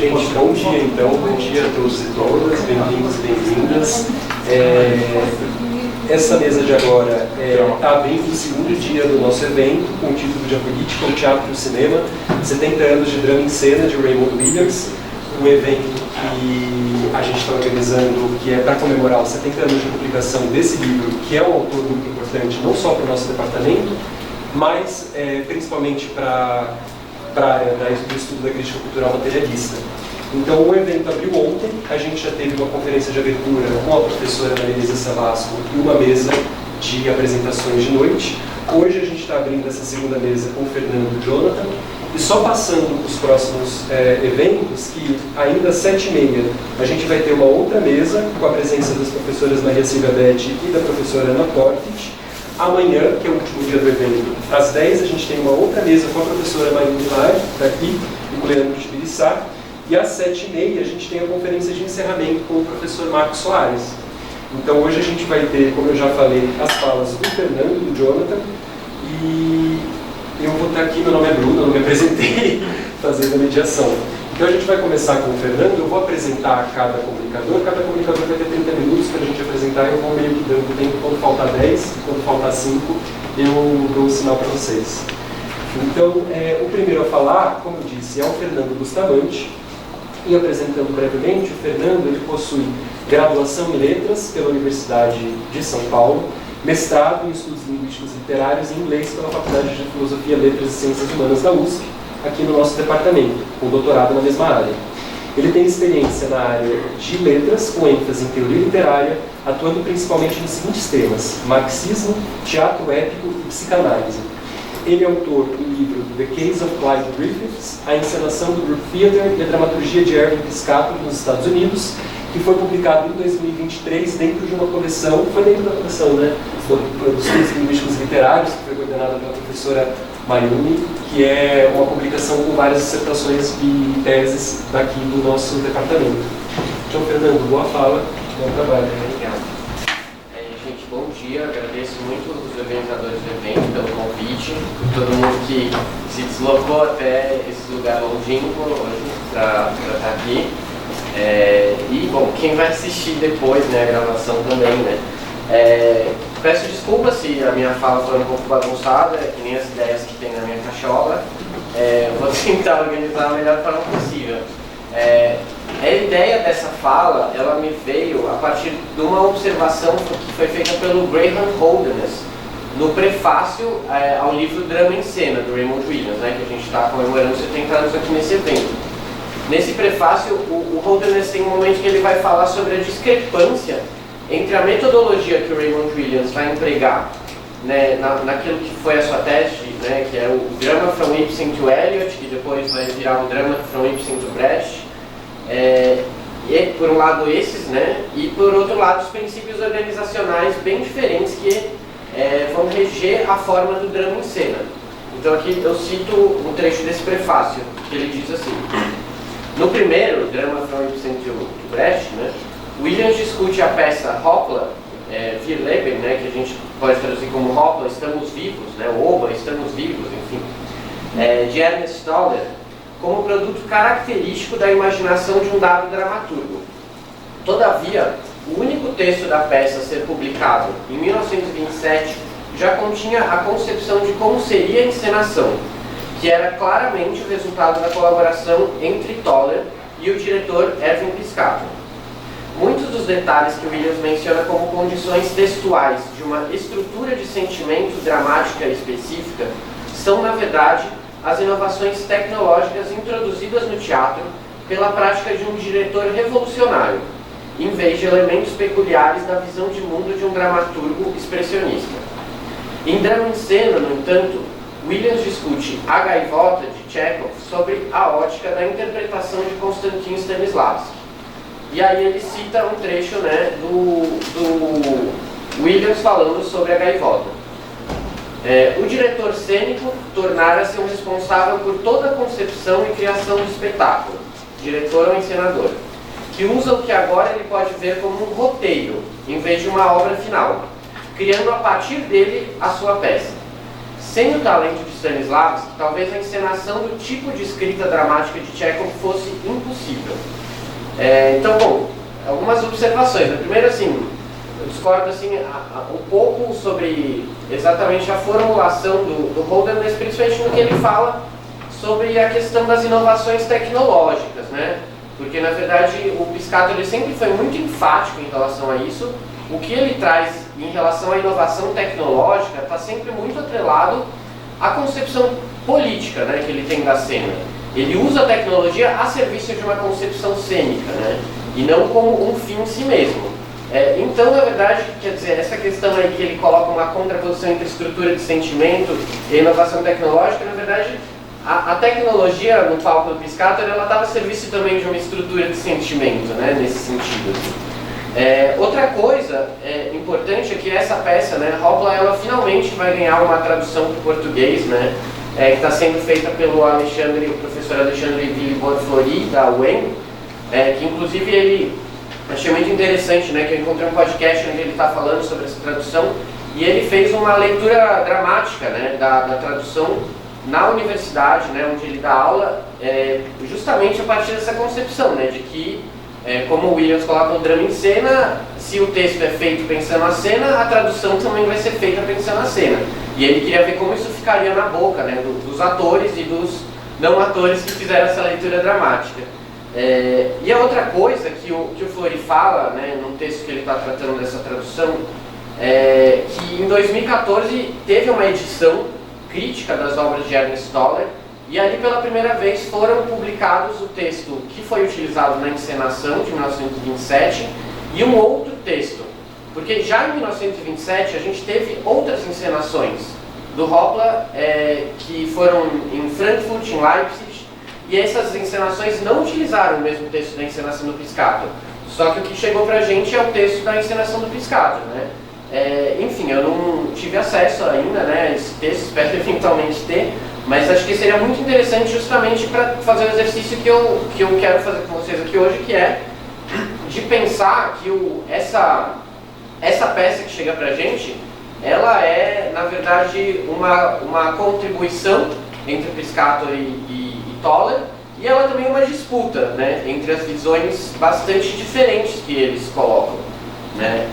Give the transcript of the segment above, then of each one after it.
Gente, bom dia então, bom dia a todos e todas, bem-vindos e bem-vindas. Essa mesa de agora está abrindo o segundo dia do nosso evento, com o título de A Política, o Teatro e o Cinema, 70 anos de drama em cena, de Raymond Williams, um evento que a gente está organizando, que é para comemorar os 70 anos de publicação desse livro, que é um autor muito importante, não só para o nosso departamento, mas principalmente para a área do estudo da crítica cultural materialista. Então, o evento abriu ontem, a gente já teve uma conferência de abertura com a professora Maria Elisa Savasco e uma mesa de apresentações de noite. Hoje a gente está abrindo essa segunda mesa com o Fernando e o Jonathan, e só passando os próximos eventos, que ainda às 7h30 a gente vai ter uma outra mesa com a presença das professoras Maria Silvia Betti e da professora Ana Portit. Amanhã, que é o último dia do evento, às 10 a gente tem uma outra mesa com a professora Maria Pilar, daqui, e com o Leandro de Biriçá. E às 7h30 a gente tem a conferência de encerramento com o professor Marcos Soares. Então hoje a gente vai ter, como eu já falei, as falas do Fernando e do Jonathan. E eu vou estar aqui, meu nome é Bruno, eu não me apresentei, fazendo a mediação. Então a gente vai começar com o Fernando, eu vou apresentar cada comunicador vai ter 30 minutos para a gente apresentar, eu vou meio que dando tempo, quando faltar 10, quando faltar 5, eu dou o sinal para vocês. Então, o primeiro a falar, como eu disse, é o Fernando Bustamante. E apresentando brevemente, o Fernando ele possui graduação em Letras pela Universidade de São Paulo, mestrado em Estudos Linguísticos e Literários e Inglês pela Faculdade de Filosofia, Letras e Ciências Humanas da USP, aqui no nosso departamento, com doutorado na mesma área. Ele tem experiência na área de letras, com ênfase em teoria literária, atuando principalmente nos seguintes temas: marxismo, teatro épico e psicanálise. Ele é autor do livro The Case of Clyde Griffiths, a encenação do Group Theatre e a dramaturgia de Erwin Piscator nos Estados Unidos, que foi publicado em 2023 dentro de uma coleção, foi dentro da coleção, né, dos Estudos Linguísticos Literários, que foi coordenada pela professora Mayumi, que é uma publicação com várias dissertações e teses daqui do nosso departamento. Então, Fernando, boa fala, bom trabalho. Obrigado. Gente, bom dia, agradeço muito os organizadores do evento pelo convite, por todo mundo que se deslocou até esse lugar longínquo hoje para estar aqui. E, bom, quem vai assistir depois, né, a gravação também, né? Peço desculpas se a minha fala for um pouco bagunçada, que nem as ideias que tem na minha cachola. Vou tentar organizar da melhor forma possível. A ideia dessa fala, ela me veio a partir de uma observação que foi feita pelo Graham Holderness no prefácio ao livro Drama em Cena, do Raymond Williams, né, que a gente está comemorando 70 anos aqui nesse evento. Nesse prefácio, o Holderness tem um momento que ele vai falar sobre a discrepância entre a metodologia que o Raymond Williams vai empregar, né, naquilo que foi a sua tese, né, que é o drama from Ibsen to Eliot, que depois vai virar o drama from Ibsen to Brecht, e por um lado esses, né, e por outro lado os princípios organizacionais bem diferentes que vão reger a forma do drama em cena. Então aqui eu cito um trecho desse prefácio, que ele diz assim: no primeiro, drama from Ibsen to Brecht, né, Williams discute a peça Hoppla, Wir leben, né, que a gente pode traduzir como Hoppla, estamos vivos, né, Oba, estamos vivos, enfim, de Ernest Stoller, como produto característico da imaginação de um dado dramaturgo. Todavia, o único texto da peça a ser publicado em 1927 já continha a concepção de como seria a encenação, que era claramente o resultado da colaboração entre Toller e o diretor Erwin Piscator. Muitos dos detalhes que Williams menciona como condições textuais de uma estrutura de sentimento dramática específica são, na verdade, as inovações tecnológicas introduzidas no teatro pela prática de um diretor revolucionário, em vez de elementos peculiares da visão de mundo de um dramaturgo expressionista. Em Drama em Cena, no entanto, Williams discute A Gaivota, de Chekhov, sobre a ótica da interpretação de Konstantin Stanislavski. E aí ele cita um trecho, né, do Williams falando sobre a gaivota. O diretor cênico tornara-se um responsável por toda a concepção e criação do espetáculo, diretor ou encenador, que usa o que agora ele pode ver como um roteiro, em vez de uma obra final, criando a partir dele a sua peça. sem o talento de Stanislavski, talvez a encenação do tipo de escrita dramática de Chekhov fosse impossível. Então, bom, algumas observações. A primeira, assim, eu discordo assim, um pouco sobre exatamente a formulação do Holden, mas principalmente no que ele fala sobre a questão das inovações tecnológicas, né? Porque, na verdade, o Piscator ele sempre foi muito enfático em relação a isso. O que ele traz em relação à inovação tecnológica está sempre muito atrelado à concepção política, né, que ele tem da cena. Ele usa a tecnologia a serviço de uma concepção cênica, né, e não como um fim em si mesmo. Então, na verdade, quer dizer, essa questão aí que ele coloca uma contraposição entre estrutura de sentimento e inovação tecnológica, na verdade, a tecnologia no palco do Piscator, ela estava a serviço também de uma estrutura de sentimento, né, nesse sentido. Outra coisa importante é que essa peça, né, Hopla, ela finalmente vai ganhar uma tradução para o português, né, que está sendo feita pelo o professor Alexandre Villebord-Fleury, da UEM, que inclusive ele, achei muito interessante, né, que eu encontrei um podcast onde ele está falando sobre essa tradução, e ele fez uma leitura dramática, né, da tradução na universidade, né, onde ele dá aula, justamente a partir dessa concepção, né, de que como o Williams coloca o drama em cena, se o texto é feito pensando na cena, a tradução também vai ser feita pensando na cena. E ele queria ver como isso ficaria na boca, né, dos atores e dos não atores que fizeram essa leitura dramática. E a outra coisa que o Fleury fala, né, num texto que ele está tratando dessa tradução, que em 2014 teve uma edição crítica das obras de Ernest Toller, e ali pela primeira vez foram publicados o texto que foi utilizado na encenação de 1927 e um outro texto. Porque já em 1927 a gente teve outras encenações do Hopla que foram em Frankfurt, em Leipzig, e essas encenações não utilizaram o mesmo texto da encenação do Piscator. Só que o que chegou pra gente é o texto da encenação do Piscator, né? Enfim, eu não tive acesso ainda, né, a esse texto, espero eventualmente ter, mas acho que seria muito interessante justamente para fazer o exercício que eu quero fazer com vocês aqui hoje, que é de pensar que essa peça que chega pra gente, ela é, na verdade, uma contribuição entre Piscator e Toller, e ela também é uma disputa, né, entre as visões bastante diferentes que eles colocam, né.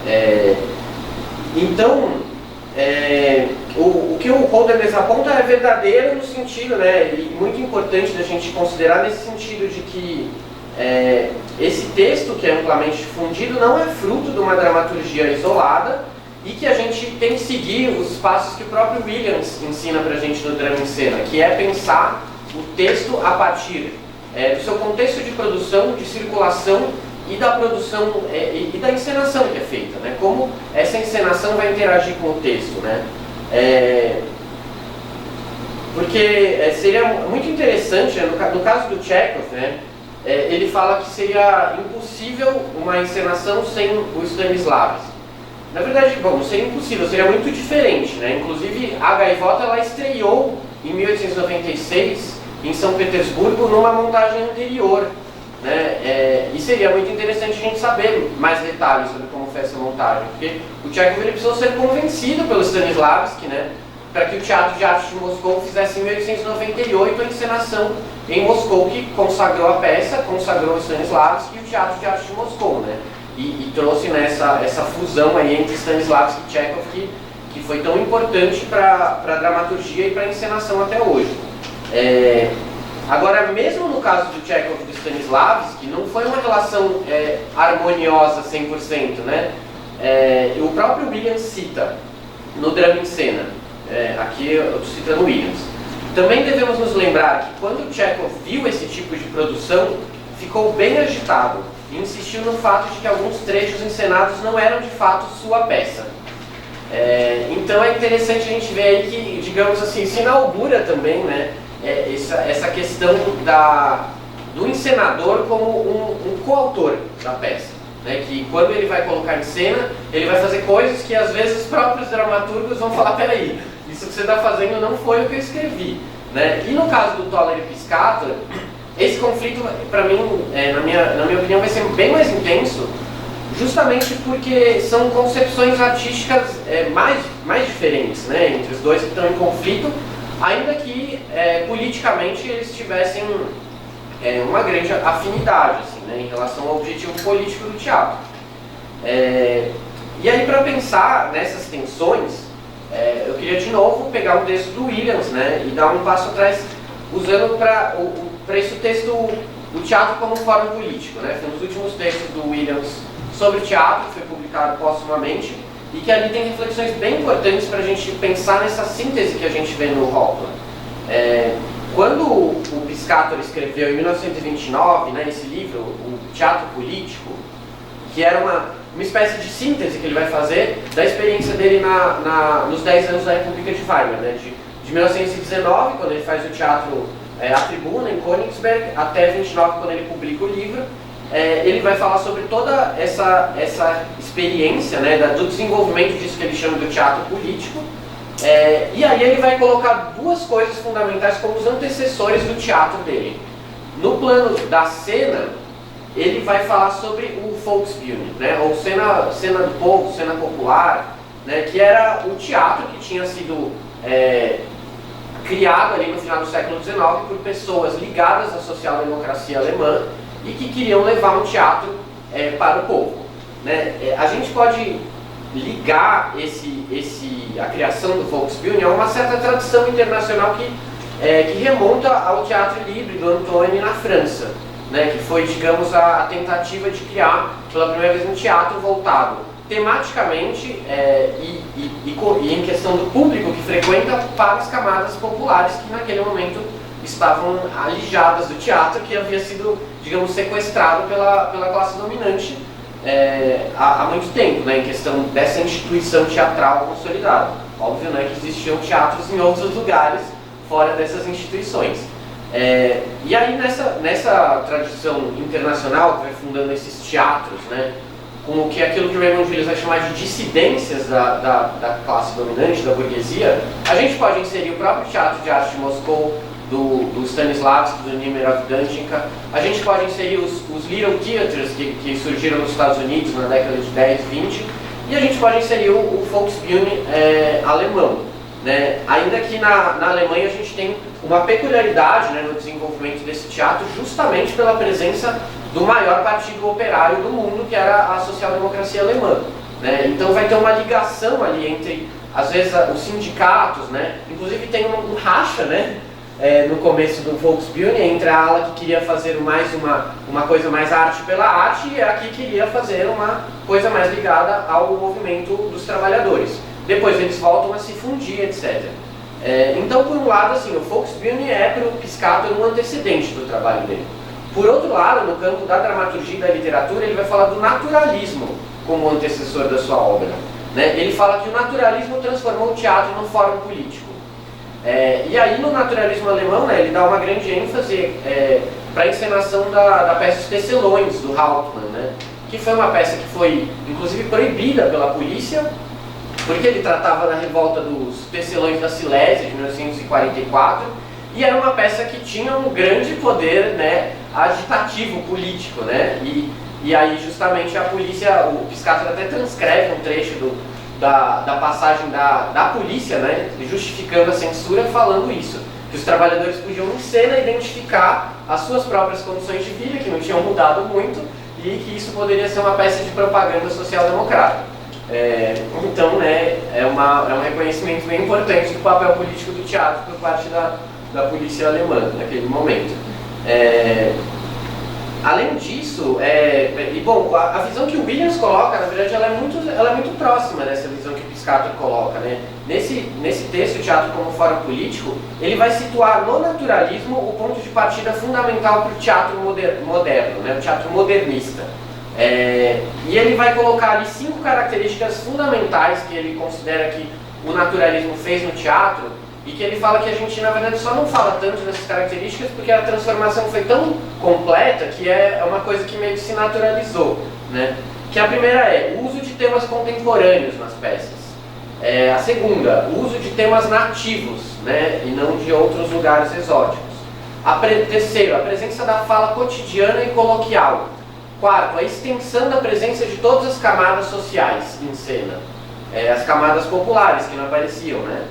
Então, o que o Holderless aponta é verdadeiro no sentido, né, e muito importante da gente considerar nesse sentido de que esse texto, que é amplamente difundido, não é fruto de uma dramaturgia isolada e que a gente tem que seguir os passos que o próprio Williams ensina pra gente no drama em cena, que é pensar o texto a partir do seu contexto de produção, de circulação e da produção e da encenação que é feita, né? Como essa encenação vai interagir com o texto, né? Porque seria muito interessante, né? No caso do Chekhov, né? Ele fala que seria impossível uma encenação sem o Stanislavski. Na verdade, bom, seria impossível, seria muito diferente, né? Inclusive, a Gaivota ela estreou em 1896 em São Petersburgo numa montagem anterior, né? E seria muito interessante a gente saber mais detalhes sobre como foi essa montagem, porque o Chekhov ele precisou ser convencido pelo Stanislavski, né, para que o Teatro de Arte de Moscou fizesse em 1898 a encenação em Moscou, que consagrou a peça, consagrou o Stanislavski e o Teatro de Arte de Moscou, né, e trouxe, né, essa fusão aí entre Stanislavski e Chekhov que foi tão importante para a dramaturgia e para a encenação até hoje. Agora, mesmo no caso do Chekhov e do Stanislavski, não foi uma relação harmoniosa 100%, né? O próprio Williams cita no drama em cena, aqui eu estou citando Williams. Também devemos nos lembrar que quando o Chekhov viu esse tipo de produção, ficou bem agitado e insistiu no fato de que alguns trechos encenados não eram de fato sua peça. Então é interessante a gente ver aí que, digamos assim, se inaugura também, né, essa questão do encenador como um coautor da peça, né? Que quando ele vai colocar em cena, ele vai fazer coisas que às vezes os próprios dramaturgos vão falar, peraí, isso que você está fazendo não foi o que eu escrevi, né? E no caso do Toller e Piscator, esse conflito, para mim, na minha opinião, vai ser bem mais intenso, justamente porque são concepções artísticas mais diferentes, né, entre os dois que estão em conflito, ainda que politicamente eles tivessem uma grande afinidade assim, né, em relação ao objetivo político do teatro. E aí, para pensar nessas tensões, eu queria de novo pegar um texto do Williams, né, e dar um passo atrás, usando para esse texto o teatro como fórum político, né. Foi um dos últimos textos do Williams sobre teatro, que foi publicado póstumamente, e que ali tem reflexões bem importantes para a gente pensar nessa síntese que a gente vê no Hoffmann. Quando o Piscator escreveu em 1929, né, esse livro, o Teatro Político, que era uma espécie de síntese que ele vai fazer da experiência dele nos 10 anos da República de Weimar, né, de 1919, quando ele faz o teatro A Tribuna, em Königsberg, até 29, quando ele publica o livro. Ele vai falar sobre toda essa experiência, né, do desenvolvimento disso que ele chama do teatro político, e aí ele vai colocar duas coisas fundamentais como os antecessores do teatro dele. No plano da cena, ele vai falar sobre o Volksbühne, né, ou cena do povo, cena popular, né, que era o teatro que tinha sido criado ali no final do século XIX por pessoas ligadas à social-democracia alemã, e que queriam levar um teatro para o povo, né? A gente pode ligar a criação do Volksbühne a uma certa tradição internacional que remonta ao Teatro Libre do Antônio na França, né? Que foi, digamos, a tentativa de criar pela primeira vez um teatro voltado tematicamente e em questão do público que frequenta para as camadas populares que naquele momento estavam alijadas do teatro, que havia sido, digamos, sequestrado pela classe dominante há muito tempo, né, em questão dessa instituição teatral consolidada. Óbvio, né, que existiam teatros em outros lugares fora dessas instituições. E aí nessa tradição internacional que vai fundando esses teatros, né, com o que aquilo que o Raymond Williams vai chamar de dissidências da classe dominante, da burguesia, a gente pode inserir o próprio Teatro de Arte de Moscou, do Stanislavski, do Niemerov Dantinka. A gente pode inserir os Little Theatres que surgiram nos Estados Unidos na década de 10, 20, e a gente pode inserir o Volksbühne alemão, né? Ainda que na Alemanha a gente tem uma peculiaridade, né, no desenvolvimento desse teatro, justamente pela presença do maior partido operário do mundo, que era a social-democracia alemã, né? Então vai ter uma ligação ali entre, às vezes, os sindicatos, né? Inclusive tem um racha, né, no começo do Volksbühne, entre a ala que queria fazer mais uma coisa mais arte pela arte e a que queria fazer uma coisa mais ligada ao movimento dos trabalhadores. Depois eles voltam a se fundir, etc. Então, por um lado, assim, o Volksbühne é para o Piscator um antecedente do trabalho dele. Por outro lado, no campo da dramaturgia e da literatura, ele vai falar do naturalismo como antecessor da sua obra, né? Ele fala que o naturalismo transformou o teatro num fórum político. E aí no naturalismo alemão, né, ele dá uma grande ênfase para a encenação da peça Os Tecelões, do Hauptmann, né, que foi uma peça que foi inclusive proibida pela polícia, porque ele tratava da revolta dos Tecelões da Silésia de 1944, e era uma peça que tinha um grande poder, né, agitativo, político, né, e aí justamente a polícia, o Piscator até transcreve um trecho da passagem da polícia, né, justificando a censura, falando isso, que os trabalhadores podiam em cena identificar as suas próprias condições de vida, que não tinham mudado muito, e que isso poderia ser uma peça de propaganda social-democrata. Então, né, é um reconhecimento bem importante do papel político do teatro por parte da polícia alemã naquele momento. Além disso, bom, a visão que o Williams coloca, na verdade, ela é muito próxima dessa visão que o Piscator coloca, né? Nesse texto, o Teatro como Fórum Político, ele vai situar no naturalismo o ponto de partida fundamental para o teatro moderno, né? O teatro modernista. E ele vai colocar ali 5 características fundamentais que ele considera que o naturalismo fez no teatro, e que ele fala que a gente, na verdade, só não fala tanto dessas características porque a transformação foi tão completa que é uma coisa que meio que se naturalizou, né? Que a primeira é o uso de temas contemporâneos nas peças. A segunda, o uso de temas nativos, né? E não de outros lugares exóticos. Terceiro, a presença da fala cotidiana e coloquial. Quarto, a extensão da presença de todas as camadas sociais em cena. as camadas populares que não apareciam, né?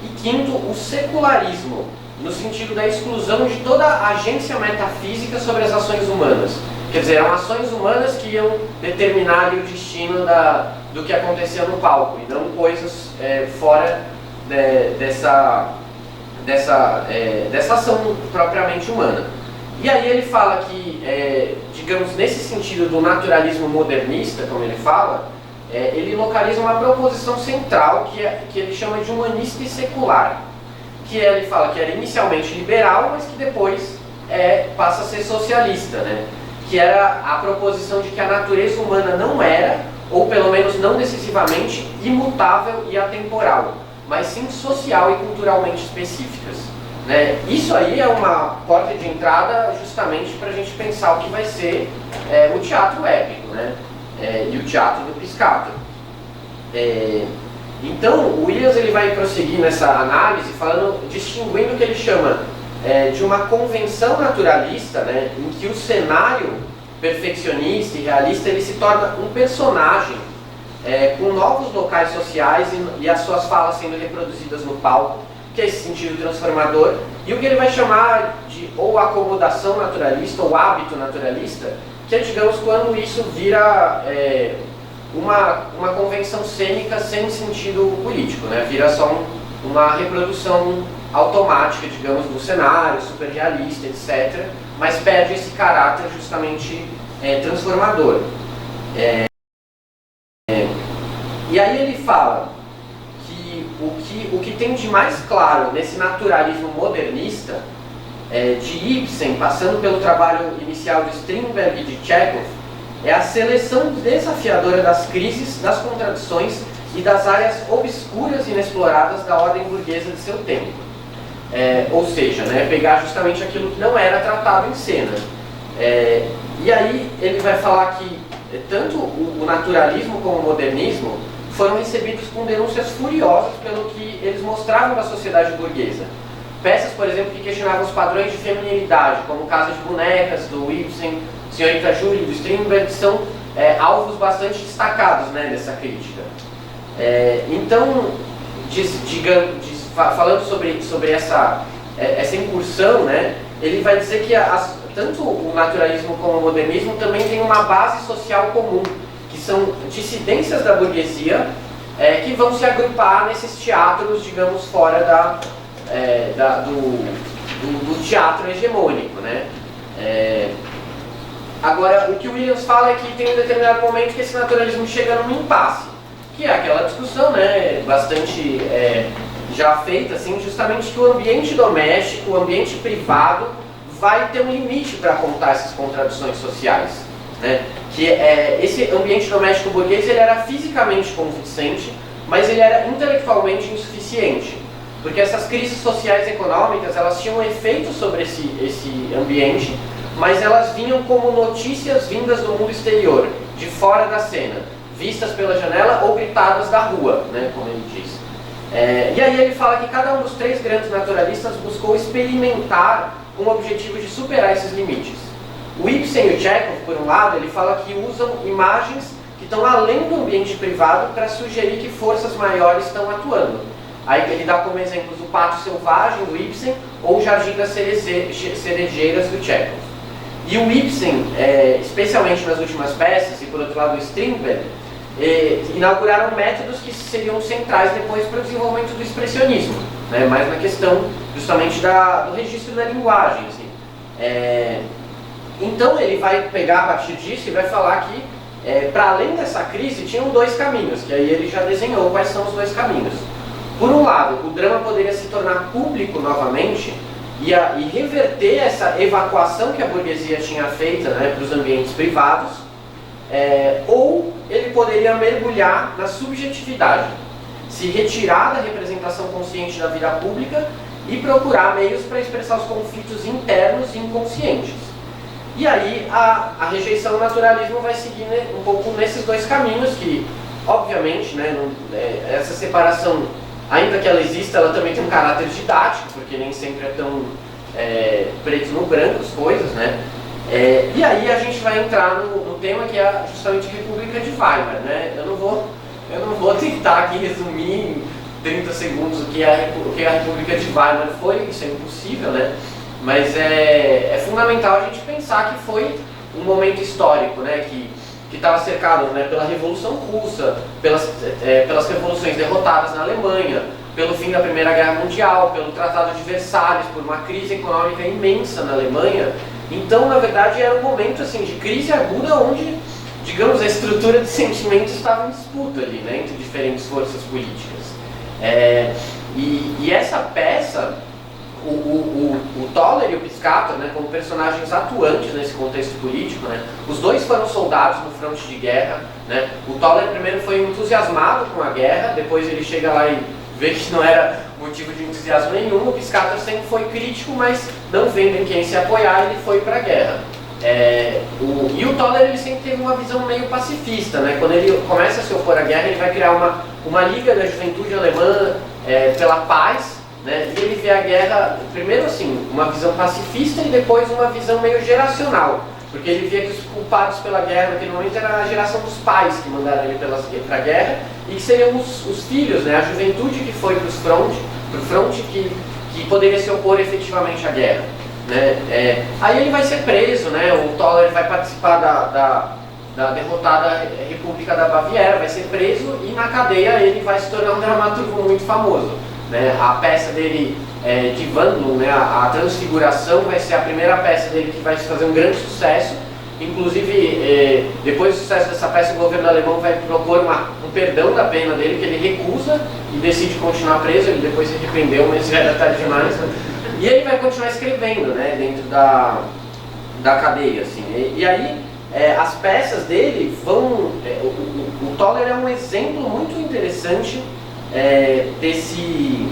E quinto, o secularismo, no sentido da exclusão de toda a agência metafísica sobre as ações humanas. Quer dizer, eram ações humanas que iam determinar ali o destino do que acontecia no palco, e não coisas fora dessa ação propriamente humana. E aí ele fala que, digamos, nesse sentido do naturalismo modernista, como ele fala, ele localiza uma proposição central que ele chama de humanista e secular, que ele fala que era inicialmente liberal, mas que depois passa a ser socialista, né? Que era a proposição de que a natureza humana não era, ou pelo menos não decisivamente, imutável e atemporal, mas sim social e culturalmente específicas, né? Isso aí é uma porta de entrada justamente para a gente pensar o que vai ser o teatro épico, né? E o teatro do Piscator. Então, o Williams ele vai prosseguir nessa análise distinguindo o que ele chama de uma convenção naturalista, né, em que o cenário perfeccionista e realista ele se torna um personagem com novos locais sociais e as suas falas sendo reproduzidas no palco, que é esse sentido transformador, e o que ele vai chamar de ou acomodação naturalista ou hábito naturalista, que é, digamos, quando isso vira uma convenção cênica sem sentido político, né? Vira só uma reprodução automática, digamos, do cenário, super realista, etc., mas perde esse caráter justamente transformador. E aí ele fala que o que tem de mais claro nesse naturalismo modernista, de Ibsen, passando pelo trabalho inicial de Strindberg e de Chekhov, é a seleção desafiadora das crises, das contradições e das áreas obscuras e inexploradas da ordem burguesa de seu tempo. Ou seja, né, pegar justamente aquilo que não era tratado em cena. E aí ele vai falar que tanto o naturalismo como o modernismo foram recebidos com denúncias furiosas pelo que eles mostravam da sociedade burguesa. Peças, por exemplo, que questionavam os padrões de feminilidade, como Casa de Bonecas, do Ibsen, Senhorita Julie, do Strindberg, são alvos bastante destacados, né, dessa crítica. Então, falando sobre essa incursão, né, ele vai dizer que tanto o naturalismo como o modernismo também tem uma base social comum, que são dissidências da burguesia que vão se agrupar nesses teatros, digamos, fora do teatro hegemônico, né? Agora, o que o Williams fala é que tem um determinado momento que esse naturalismo chega num impasse, que é aquela discussão, né, bastante já feita, assim, justamente que o ambiente doméstico, o ambiente privado, vai ter um limite para contar essas contradições sociais, né? Que esse ambiente doméstico burguês ele era fisicamente convincente, mas ele era intelectualmente insuficiente, porque essas crises sociais e econômicas elas tinham um efeito sobre esse ambiente, mas elas vinham como notícias vindas do mundo exterior, de fora da cena, vistas pela janela ou gritadas da rua, né, como ele diz. E aí ele fala que cada um dos três grandes naturalistas buscou experimentar com o objetivo de superar esses limites. O Ibsen e o Chekhov, por um lado, ele fala que usam imagens que estão além do ambiente privado para sugerir que forças maiores estão atuando. Aí ele dá como exemplos o Pato Selvagem, do Ibsen, ou o Jardim das Cerejeiras, do Chekhov. E o Ibsen, especialmente nas últimas peças, e por outro lado o Strindberg, inauguraram métodos que seriam centrais depois para o desenvolvimento do expressionismo, né, mais na questão justamente do registro da linguagem. Assim. Então ele vai pegar a partir disso e vai falar que, para além dessa crise, tinham dois caminhos, que aí ele já desenhou quais são os dois caminhos. Por um lado, o drama poderia se tornar público novamente e reverter essa evacuação que a burguesia tinha feita, né, para os ambientes privados, ou ele poderia mergulhar na subjetividade, se retirar da representação consciente da vida pública e procurar meios para expressar os conflitos internos e inconscientes. E aí a rejeição ao naturalismo vai seguir, né, um pouco nesses dois caminhos que, obviamente, né, essa separação, ainda que ela exista, ela também tem um caráter didático, porque nem sempre é tão preto no branco as coisas, né? E aí a gente vai entrar no tema que é justamente a República de Weimar, né? Eu não vou Eu não vou tentar aqui resumir em 30 segundos o que a República de Weimar foi, isso é impossível, né? Mas é fundamental a gente pensar que foi um momento histórico, né? Que estava cercado, né, pela Revolução Russa, pelas revoluções derrotadas na Alemanha, pelo fim da Primeira Guerra Mundial, pelo Tratado de Versalhes, por uma crise econômica imensa na Alemanha. Então, na verdade, era um momento assim, de crise aguda onde, digamos, a estrutura de sentimentos estava em disputa ali, né, entre diferentes forças políticas. E essa peça, o Toller e o Piscator, né, como personagens atuantes nesse contexto político, né, os dois foram soldados no fronte de guerra, né. O Toller primeiro foi entusiasmado com a guerra, depois ele chega lá e vê que não era motivo de entusiasmo nenhum. O Piscator sempre foi crítico, mas não vendo em quem se apoiar, ele foi para a guerra. E o Toller ele sempre teve uma visão meio pacifista, né? Quando ele começa a se opor à guerra, ele vai criar uma liga da juventude alemã pela paz, né? E ele vê a guerra, primeiro assim, uma visão pacifista e depois uma visão meio geracional, porque ele via que os culpados pela guerra naquele momento era a geração dos pais que mandaram ele para a guerra, e que seriam os filhos, né? A juventude que foi para o front que poderia se opor efetivamente à guerra. Né? Aí ele vai ser preso, né? O Toller vai participar da derrotada República da Baviera, vai ser preso e na cadeia ele vai se tornar um dramaturgo muito famoso. Né? A peça dele, de Wandlung, né? A Transfiguração, vai ser a primeira peça dele que vai fazer um grande sucesso. Inclusive, depois do sucesso dessa peça, o governo alemão vai propor um perdão da pena dele, que ele recusa e decide continuar preso. Ele depois se arrependeu, mas já era tarde demais. Né? E ele vai continuar escrevendo, né, dentro da cadeia, assim. E aí, as peças dele vão... o Toller é um exemplo muito interessante desse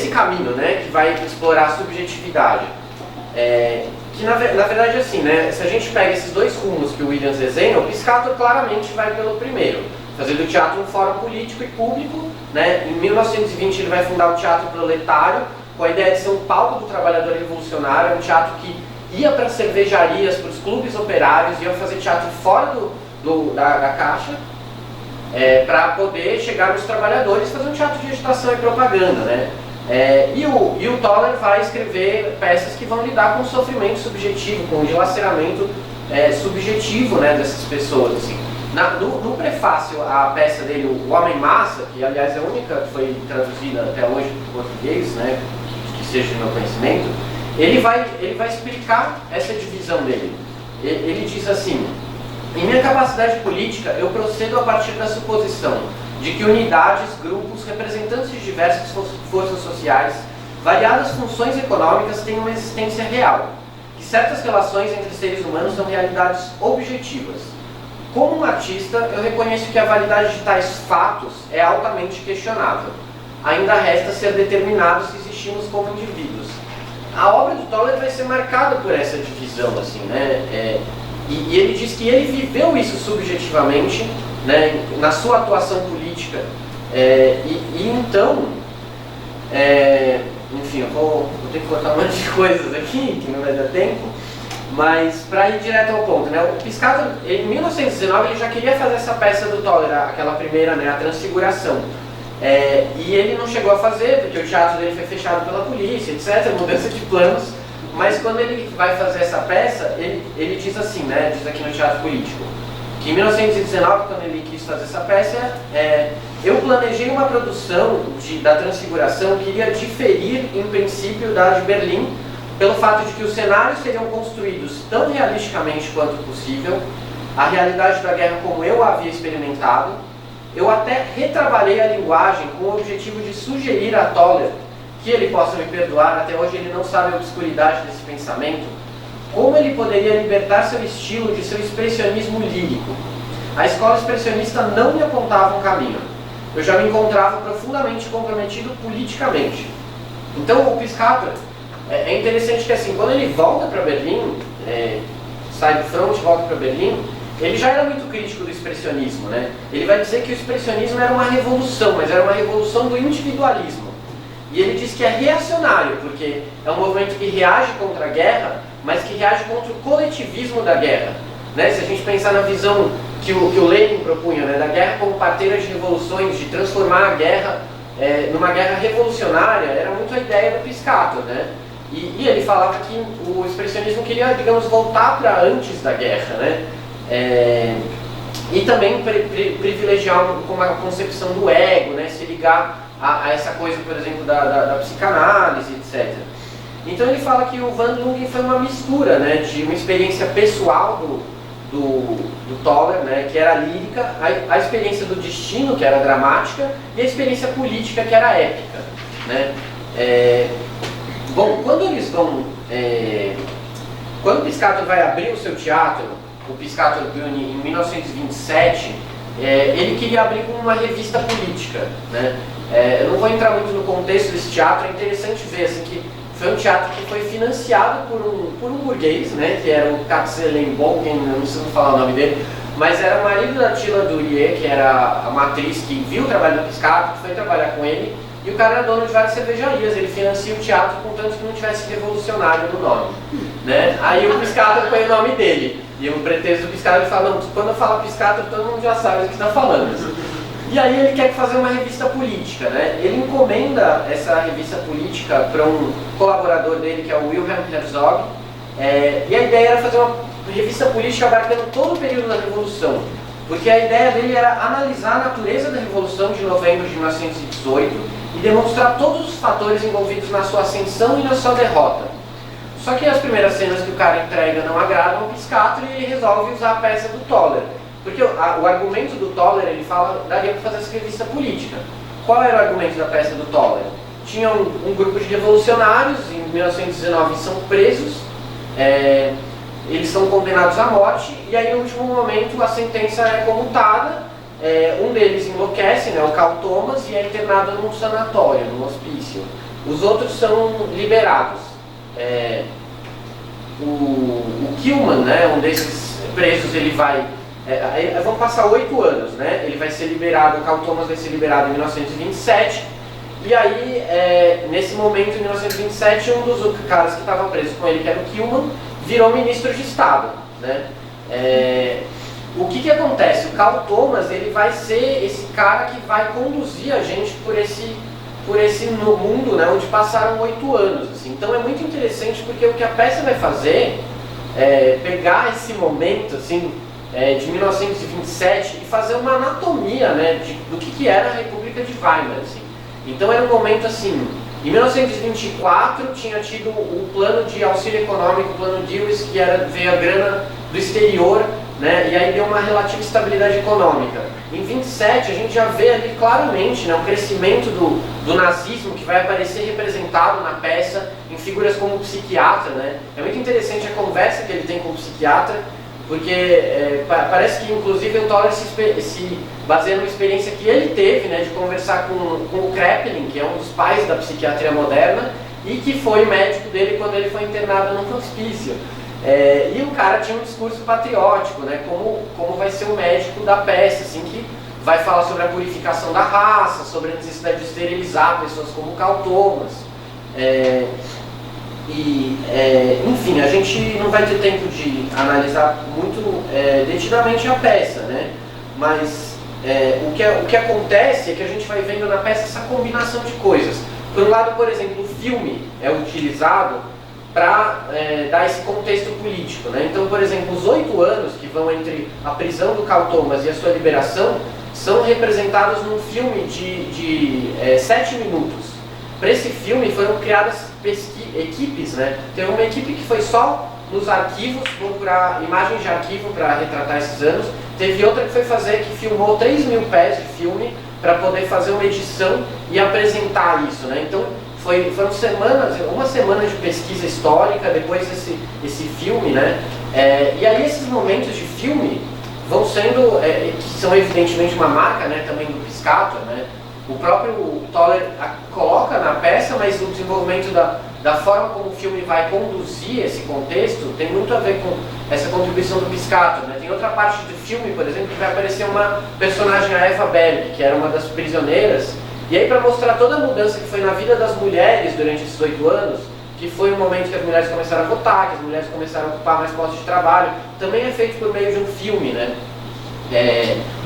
caminho, né, que vai explorar a subjetividade. Que na verdade, assim, né, se a gente pega esses dois rumos que o Williams desenha, o Piscator claramente vai pelo primeiro, fazer do teatro um fórum político e público, né. Em 1920 ele vai fundar o Teatro Proletário, com a ideia de ser um palco do trabalhador revolucionário, um teatro que ia para cervejarias, para os clubes operários, ia fazer teatro fora da caixa, para poder chegar nos trabalhadores e fazer um teatro de agitação e propaganda, né? E o Toller vai escrever peças que vão lidar com o sofrimento subjetivo, com o dilaceramento subjetivo, né, dessas pessoas. Assim. No prefácio, a peça dele, O Homem-Massa, que aliás é a única que foi traduzida até hoje para o português, né, que seja de meu conhecimento, ele vai explicar essa divisão dele. Ele diz assim: em minha capacidade política, eu procedo a partir da suposição de que unidades, grupos, representantes de diversas forças sociais, variadas funções econômicas têm uma existência real, que certas relações entre seres humanos são realidades objetivas. Como um artista, eu reconheço que a validade de tais fatos é altamente questionável. Ainda resta ser determinado se existimos como indivíduos. A obra do Toller vai ser marcada por essa divisão, assim, né? E ele diz que ele viveu isso subjetivamente, né, na sua atuação política. Então, enfim, eu vou ter que cortar um monte de coisas aqui, que não vai dar tempo, mas para ir direto ao ponto, né, o Piscator, em 1919, ele já queria fazer essa peça do Toller, aquela primeira, né, a Transfiguração. E ele não chegou a fazer, porque o teatro dele foi fechado pela polícia, etc., mudança de planos. Mas quando ele vai fazer essa peça, ele diz assim, né, diz aqui no Teatro Político, que em 1919, quando ele quis fazer essa peça, eu planejei uma produção da Transfiguração que iria diferir, em princípio, da de Berlim, pelo fato de que os cenários seriam construídos tão realisticamente quanto possível, a realidade da guerra como eu a havia experimentado. Eu até retrabalhei a linguagem com o objetivo de sugerir a Toller, que ele possa me perdoar, até hoje ele não sabe a obscuridade desse pensamento, como ele poderia libertar seu estilo de seu expressionismo lírico. A escola expressionista não me apontava um caminho. Eu já me encontrava profundamente comprometido politicamente. Então o Piscator, é interessante que assim, quando ele volta para Berlim, sai do front e volta para Berlim, ele já era muito crítico do expressionismo, né? Ele vai dizer que o expressionismo era uma revolução, mas era uma revolução do individualismo. E ele diz que é reacionário, porque é um movimento que reage contra a guerra, mas que reage contra o coletivismo da guerra. Né? Se a gente pensar na visão que o Lenin propunha, né, da guerra como parteira de revoluções, de transformar a guerra numa guerra revolucionária, era muito a ideia do Piscator, né? E ele falava que o expressionismo queria, digamos, voltar para antes da guerra, né? E também privilegiar uma concepção do ego, né? Se ligar a essa coisa, por exemplo, da psicanálise, etc. Então ele fala que o Van Lungen foi uma mistura, né, de uma experiência pessoal do Toller, né, que era lírica, a experiência do destino, que era dramática, e a experiência política, que era épica, né? Bom, quando eles vão... quando o Piscator vai abrir o seu teatro, o Piscator Bühne, em 1927, ele queria abrir com uma revista política, né? Eu não vou entrar muito no contexto desse teatro, é interessante ver assim, que foi um teatro que foi financiado por um burguês, né, que era o Katzelenbogen, não sei como falar o nome dele, mas era o marido da Tila Durie, que era a matriz que viu o trabalho do Piscator, que foi trabalhar com ele, e o cara era dono de várias cervejarias, ele financia o teatro contanto que não tivesse revolucionário no nome, né? Aí o Piscator põe o nome dele, e o pretexto do Piscator ele fala, não, quando eu falo Piscator todo mundo já sabe o que está falando. E aí ele quer fazer uma revista política, né? Ele encomenda essa revista política para um colaborador dele, que é o Wilhelm Herzog, e a ideia era fazer uma revista política abarcando todo o período da Revolução, porque a ideia dele era analisar a natureza da Revolução de novembro de 1918 e demonstrar todos os fatores envolvidos na sua ascensão e na sua derrota. Só que as primeiras cenas que o cara entrega não agradam ao Piscator e ele resolve usar a peça do Toller. Porque o argumento do Toller, ele fala, daria para fazer essa revista política. Qual era o argumento da peça do Toller? Tinha um grupo de revolucionários, em 1919 são presos, eles são condenados à morte, e aí no último momento a sentença é comutada, um deles enlouquece, né, o Carl Thomas, e é internado num sanatório, num hospício. Os outros são liberados. O Killman, né, um desses presos, ele vai... vão passar 8 anos, né? Ele vai ser liberado, o Carl Thomas vai ser liberado em 1927, e aí, nesse momento, em 1927, um dos caras que estava preso com ele, que era o Killman, virou ministro de Estado, né? O que acontece? O Carl Thomas, ele vai ser esse cara que vai conduzir a gente por esse mundo, né, onde passaram 8 anos. Assim. Então é muito interessante porque o que a peça vai fazer é pegar esse momento, assim, de 1927 e fazer uma anatomia, né, do que era a República de Weimar. Assim. Então era um momento assim, em 1924 tinha tido o plano de auxílio econômico, o plano Dewey, que veio a grana do exterior, né, e aí deu uma relativa estabilidade econômica. Em 27 a gente já vê ali claramente, né, o crescimento do nazismo que vai aparecer representado na peça em figuras como o psiquiatra. Né. É muito interessante a conversa que ele tem com o psiquiatra, porque parece que inclusive o Toller se baseia numa experiência que ele teve, né, de conversar com o Kraepelin, que é um dos pais da psiquiatria moderna e que foi médico dele quando ele foi internado num hospício. E o cara tinha um discurso patriótico, né, como vai ser o médico da peça, assim, que vai falar sobre a purificação da raça, sobre a necessidade de esterilizar pessoas como Carl Thomas. Enfim, a gente não vai ter tempo de analisar muito detidamente a peça, né? Mas o que acontece é que a gente vai vendo na peça essa combinação de coisas. Por um lado, por exemplo, o filme é utilizado para dar esse contexto político, né? Então, por exemplo, os 8 anos que vão entre a prisão do Carl Thomas e a sua liberação são representados num filme de 7 minutos. Para esse filme foram criadas equipes, né? Tem uma equipe que foi só nos arquivos, procurar imagens de arquivo para retratar esses anos. Teve outra que filmou 3.000 pés de filme para poder fazer uma edição e apresentar isso, né? Então foram uma semana de pesquisa histórica, depois esse filme, né? E aí esses momentos de filme vão sendo, que são evidentemente uma marca, né, também do Piscator, né? O próprio Toller coloca na peça, mas o desenvolvimento da forma como o filme vai conduzir esse contexto tem muito a ver com essa contribuição do Piscator, né? Tem outra parte do filme, por exemplo, que vai aparecer uma personagem, a Eva Berg, que era uma das prisioneiras, e aí para mostrar toda a mudança que foi na vida das mulheres durante esses 8 anos, que foi um momento que as mulheres começaram a votar, que as mulheres começaram a ocupar mais postos de trabalho, também é feito por meio de um filme, né?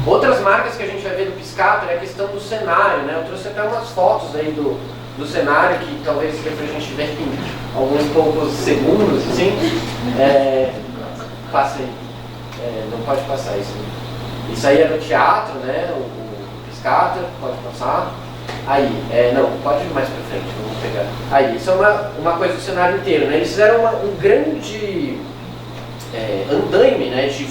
Outras marcas que a gente vai ver do Piscator é a questão do cenário, né? Eu trouxe até umas fotos aí do cenário que talvez dê pra gente ver em alguns poucos segundos, assim. Passa aí. Não pode passar isso. Isso aí é no teatro, né? O Piscator, pode passar. Aí, não, pode ir mais pra frente, vamos pegar. Aí, isso é uma coisa do cenário inteiro, né? Eles fizeram um grande andaime, né? De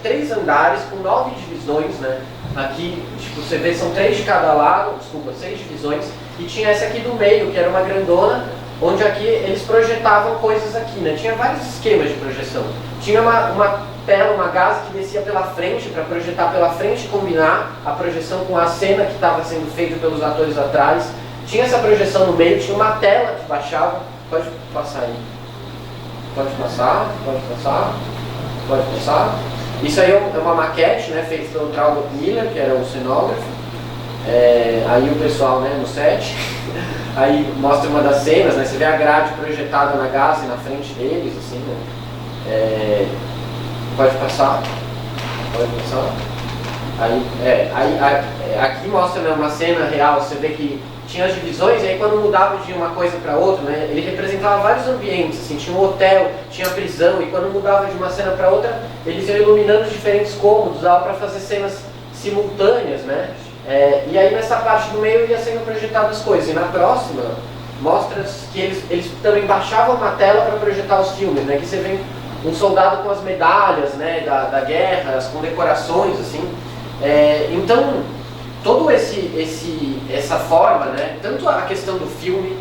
3 andares com 9 divisões, né? Aqui, tipo, você vê, são 3 de cada lado, desculpa, 6 divisões. E tinha essa aqui do meio, que era uma grandona, onde aqui eles projetavam coisas aqui, né? Tinha vários esquemas de projeção. Tinha uma tela, uma gase que descia pela frente, para projetar pela frente e combinar a projeção com a cena que estava sendo feita pelos atores atrás. Tinha essa projeção no meio, tinha uma tela que baixava. Pode passar aí. Pode passar, pode passar, pode passar. Isso aí é uma maquete, né, feita pelo Traudott Miller, que era o cenógrafo. Aí o pessoal, né, no set. Aí mostra uma das cenas, né, você vê a grade projetada na gase na frente deles, assim, né. Pode passar. Pode passar. Aqui mostra, né, uma cena real, você vê que tinha as divisões, e aí quando mudava de uma coisa para outra, né, ele representava vários ambientes, assim, tinha um hotel, tinha prisão, e quando mudava de uma cena para outra, eles iam iluminando diferentes cômodos, dava para fazer cenas simultâneas, né. E aí nessa parte do meio ia sendo projetadas as coisas, e na próxima mostra que eles também baixavam uma tela para projetar os filmes, né, que você vê um soldado com as medalhas, né, da guerra, as condecorações, assim. Então, toda essa forma, né, tanto a questão do filme,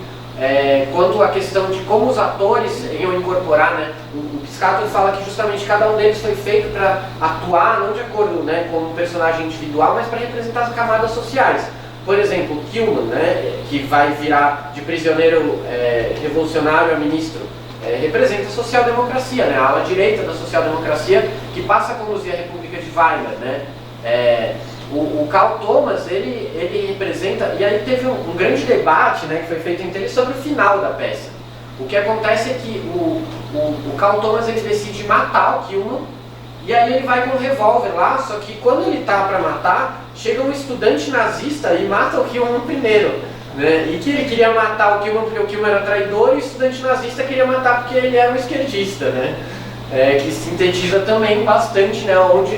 quanto a questão de como os atores iam incorporar, né, o Piscator fala que justamente cada um deles foi feito para atuar, não de acordo, né, com um personagem individual, mas para representar as camadas sociais. Por exemplo, Kilman, né, que vai virar de prisioneiro revolucionário a ministro, representa a social-democracia, né, a ala direita da social-democracia que passa a conduzir a República de Weimar, né. O Carl Thomas, ele representa, e aí teve um grande debate, né, que foi feito entre eles sobre o final da peça. O que acontece é que o Carl Thomas, ele decide matar o Kilman, e aí ele vai com um revólver lá, só que quando ele tá para matar, chega um estudante nazista e mata o Kilman primeiro, né, e que ele queria matar o Kilman porque o Kilman era traidor, e o estudante nazista queria matar porque ele era um esquerdista, né. Que sintetiza também bastante, né,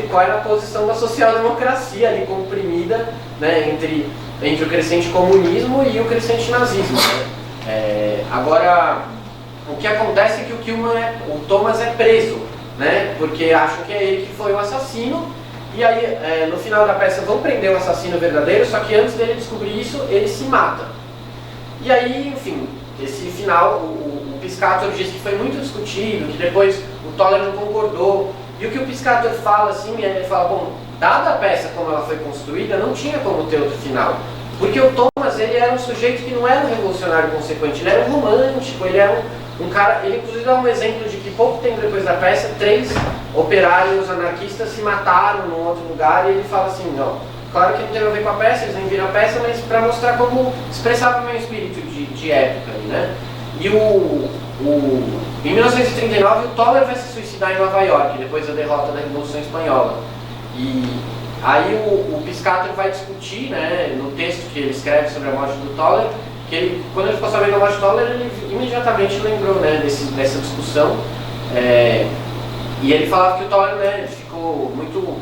qual era a posição da social-democracia ali comprimida, né, entre o crescente comunismo e o crescente nazismo, né. Agora, o que acontece é que o Thomas é preso, né, porque acham que é ele que foi o assassino, e aí no final da peça vão prender o assassino verdadeiro, só que antes dele descobrir isso, ele se mata. E aí, enfim, esse final, o Piscator diz que foi muito discutido, que depois o Toller não concordou. E o que o Piscator fala, assim, ele fala, bom, dada a peça como ela foi construída, não tinha como ter outro final. Porque o Thomas, ele era um sujeito que não era um revolucionário consequente, ele era um romântico, ele era um cara... Ele inclusive dá um exemplo de que pouco tempo depois da peça, 3 operários anarquistas se mataram num outro lugar, e ele fala assim, não, claro que não tem a ver com a peça, eles nem viram a peça, mas para mostrar como expressava o meu espírito de época ali, né? E em 1939 o Toller vai se suicidar em Nova York, depois da derrota da Revolução Espanhola. E aí o Piscator vai discutir, né, no texto que ele escreve sobre a morte do Toller, que ele, quando ele ficou sabendo da morte do Toller, ele imediatamente lembrou, né, dessa discussão. E ele falava que o Toller, né, ficou muito...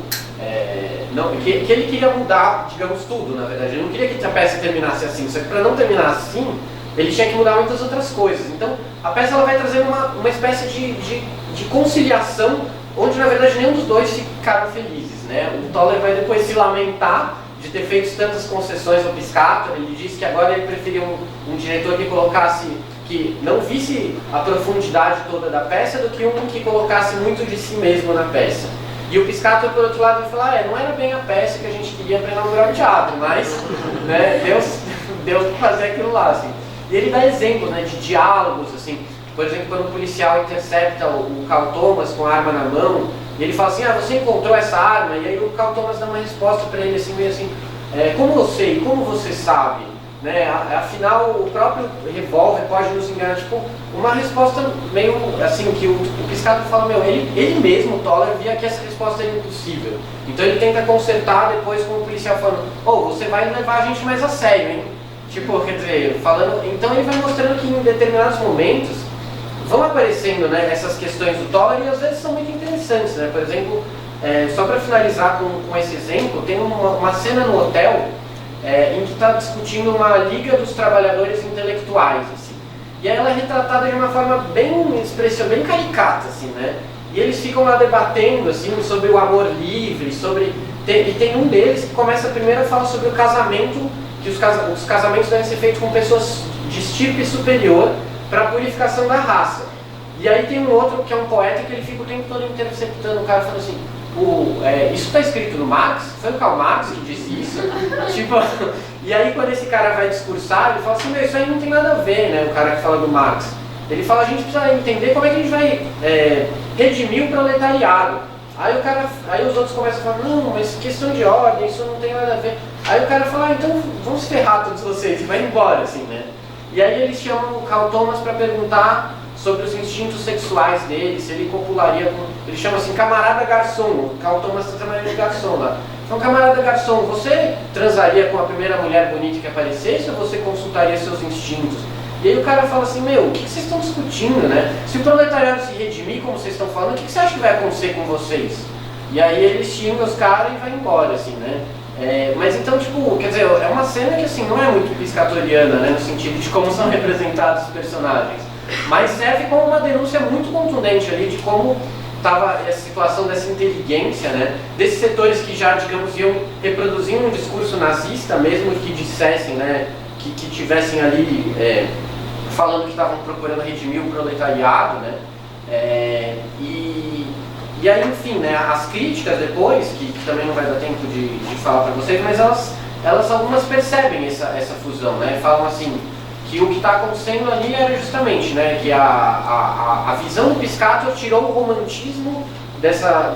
que ele queria mudar, digamos, tudo, na verdade. Ele não queria que a peça terminasse assim, só que para não terminar assim, ele tinha que mudar muitas outras coisas. Então, a peça ela vai trazendo uma espécie de conciliação, onde na verdade nenhum dos dois ficaram felizes, né? O Toller vai depois se lamentar de ter feito tantas concessões ao Piscator. Ele disse que agora ele preferia um diretor que não visse a profundidade toda da peça do que um que colocasse muito de si mesmo na peça. E o Piscator, por outro lado, vai falar, não era bem a peça que a gente queria para inaugurar o teatro, mas né, Deus fazer aquilo lá, assim. E ele dá exemplo, né, de diálogos, assim, por exemplo, quando o policial intercepta o Carl Thomas com a arma na mão, e ele fala assim, você encontrou essa arma? E aí o Carl Thomas dá uma resposta para ele, assim, meio assim, como eu sei, como você sabe? né? Afinal, o próprio revólver pode nos enganar. Tipo, uma resposta meio assim, que o Piscator fala, meu, ele mesmo, o Toller, via que essa resposta era impossível. Então ele tenta consertar depois com o policial falando, você vai levar a gente mais a sério, hein? Tipo, quer dizer, falando... Então ele vai mostrando que em determinados momentos vão aparecendo, né, essas questões do Toller e às vezes são muito interessantes, né? Por exemplo, só para finalizar com esse exemplo, tem uma cena no hotel em que está discutindo uma liga dos trabalhadores intelectuais, assim. E aí ela é retratada de uma forma bem expressiva, bem caricata, assim, né? E eles ficam lá debatendo, assim, sobre o amor livre, e tem um deles que começa primeiro a falar sobre o casamento, que os casamentos devem ser feitos com pessoas de estirpe superior para a purificação da raça. E aí tem um outro que é um poeta que ele fica o tempo todo interceptando o cara, falando assim, isso está escrito no Marx? Foi o Karl Marx que disse isso? Tipo, e aí quando esse cara vai discursar, ele fala assim, meu, isso aí não tem nada a ver, né, o cara que fala do Marx. Ele fala, a gente precisa entender como é que a gente vai redimir o proletariado. Aí os outros começam a falar, não, mas questão de ordem, isso não tem nada a ver. Aí o cara fala, então vamos se ferrar todos vocês, e vai embora, assim, né. E aí eles chamam o Carl Thomas para perguntar sobre os instintos sexuais dele, se ele copularia com... Ele chama assim, camarada garçom, o Carl Thomas está chamando de garçom lá. Então, camarada garçom, você transaria com a primeira mulher bonita que aparecesse ou você consultaria seus instintos? E aí o cara fala assim, meu, o que vocês estão discutindo, né? Se o proletariado se redimir, como vocês estão falando, o que você acha que vai acontecer com vocês? E aí eles xingam os caras e vai embora, assim, né? Mas então, tipo, quer dizer, é uma cena que assim, não é muito piscatoriana, né, no sentido de como são representados os personagens, mas serve como uma denúncia muito contundente ali de como estava essa situação dessa inteligência, né, desses setores que já, digamos, iam reproduzir um discurso nazista, mesmo que dissessem, né, que tivessem ali falando que estavam procurando redimir o proletariado, né, e aí, enfim, né, as críticas depois, que também não vai dar tempo de falar para vocês, mas elas algumas percebem essa fusão, né, falam assim, que o que está acontecendo ali era justamente, né, que a visão do Piscator tirou o romantismo dessa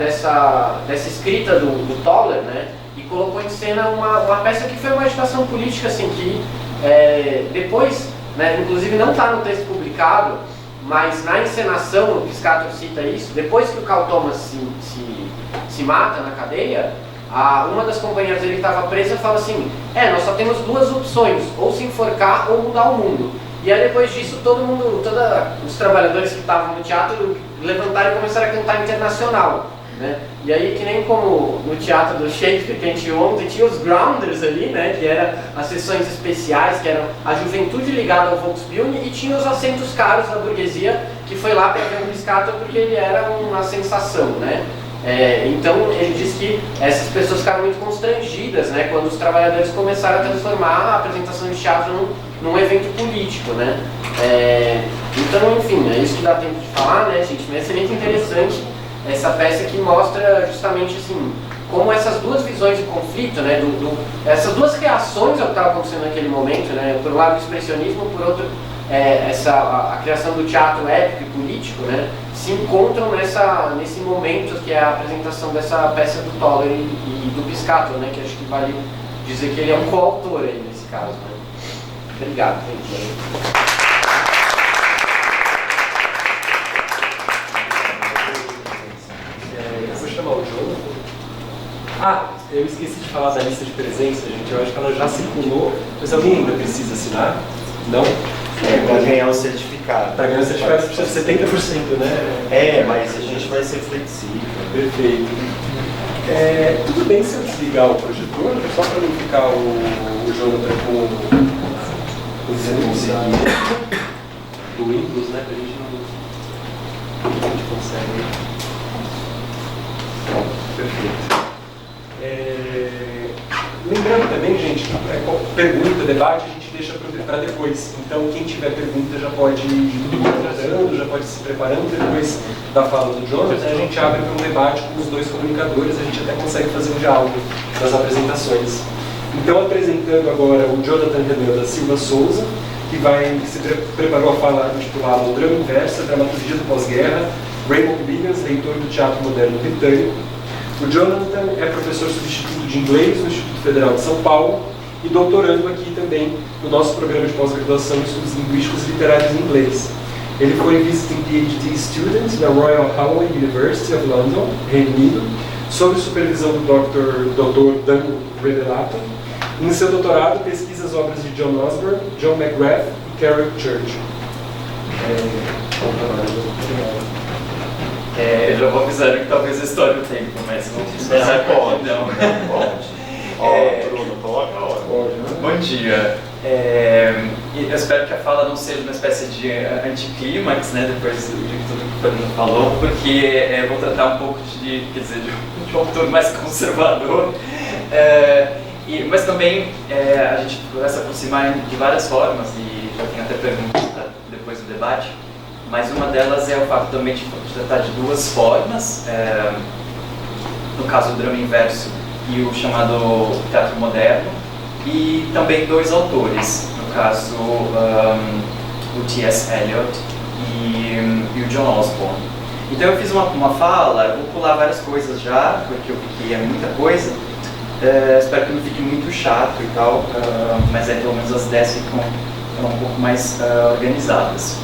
escrita do Toller, né, e colocou em cena uma peça que foi uma agitação política, assim, que depois, né, inclusive não está no texto publicado, mas na encenação, o Piscator cita isso, depois que o Carl Thomas se mata na cadeia, uma das companheiras dele que estava presa fala assim, nós só temos duas opções, ou se enforcar ou mudar o mundo. E aí depois disso todos os trabalhadores que estavam no teatro levantaram e começaram a cantar Internacional, né? E aí, que nem como no teatro do Shakespeare que a gente ontem, tinha os grounders ali, né, que eram as sessões especiais, que eram a juventude ligada ao Volksbühne, e tinha os assentos caros da burguesia, que foi lá para ver o Piscator porque ele era uma sensação, né. Então ele diz que essas pessoas ficaram muito constrangidas, né, quando os trabalhadores começaram a transformar a apresentação de teatro num evento político, né. Então, enfim, é isso que dá tempo de falar, né, gente, mas é muito interessante essa peça que mostra justamente assim, como essas duas visões de conflito, né, essas duas reações ao que estava acontecendo naquele momento, né, por um lado o expressionismo, por outro a criação do teatro épico e político, né, se encontram nesse momento que é a apresentação dessa peça do Toller e do Piscator, né, que acho que vale dizer que ele é um coautor aí nesse caso, né. Obrigado, gente. O Jonathan. Eu esqueci de falar da lista de presença, gente. Eu acho que ela já circulou, mas alguém ainda precisa assinar? Não? Para ganhar o certificado. Para ganhar o certificado você precisa de 70%, né? Mas a gente vai ser flexível. Perfeito. Tudo bem se eu desligar o projetor, só para não ficar o Jonathan com o Windows, né? Para a gente consegue. Perfeito. Lembrando também, gente, pergunta, debate, a gente deixa para depois. Então, quem tiver pergunta já pode ir trazendo, já pode ir se preparando. Depois da fala do Jonathan, a gente abre para um debate com os dois comunicadores, a gente até consegue fazer um diálogo nas apresentações. Então, apresentando agora o Jonathan Renan da Silva Souza, que preparou a fala intitulada O Drama Inversa, Dramaturgia do Pós-Guerra, Raymond Williams, leitor do Teatro Moderno Britânico. O Jonathan é professor substituto de inglês no Instituto Federal de São Paulo e doutorando aqui também no nosso programa de pós-graduação em estudos linguísticos e literários em inglês. Ele foi visiting PhD student na Royal Holloway University of London, Reino Unido, sob supervisão do Dr. Dan Revelato. Em seu doutorado, pesquisa as obras de John Osborne, John McGrath e Carol Church. Eu já vou avisando que talvez a história do tempo, mas não precisa pode. não. Pode. Bruno, coloca a hora. Bom dia. Eu espero que a fala não seja uma espécie de anticlímax, né, depois de tudo que o Fernando falou, porque eu vou tratar um pouco de um autor mais conservador, mas também a gente vai se aproximar de várias formas, e já tem até perguntas depois do debate, mas uma delas é o fato também de tratar de duas formas, no caso o drama inverso e o chamado teatro moderno, e também dois autores, no caso o T.S. Eliot e o John Osborne. Então eu fiz uma fala, eu vou pular várias coisas já, porque eu vi que é muita coisa, espero que não fique muito chato e tal, mas aí pelo menos as ideias ficam um pouco mais organizadas.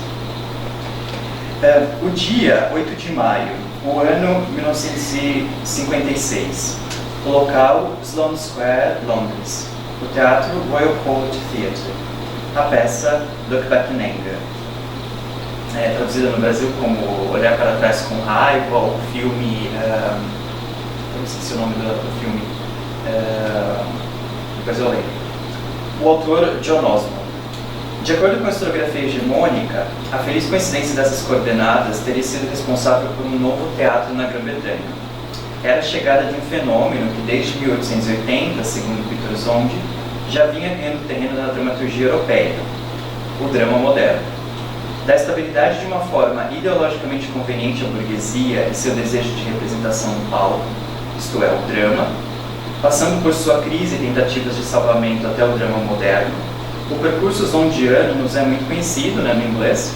O dia 8 de maio, o ano 1956, o local Sloane Square, Londres, o teatro Royal Court Theatre, a peça Duckback-Anger, traduzida no Brasil como Olhar para Trás com Raiva, ou filme, eu não esqueci o nome do filme, depois eu leio. O autor John Osborne. De acordo com a historiografia hegemônica, a feliz coincidência dessas coordenadas teria sido responsável por um novo teatro na Grã-Bretanha. Era a chegada de um fenômeno que desde 1880, segundo Peter Zonde, já vinha ganhando terreno na dramaturgia europeia, o drama moderno. Da estabilidade de uma forma ideologicamente conveniente à burguesia e seu desejo de representação no palco, isto é, o drama, passando por sua crise e tentativas de salvamento até o drama moderno, o percurso zondiano nos é muito conhecido, né, no inglês,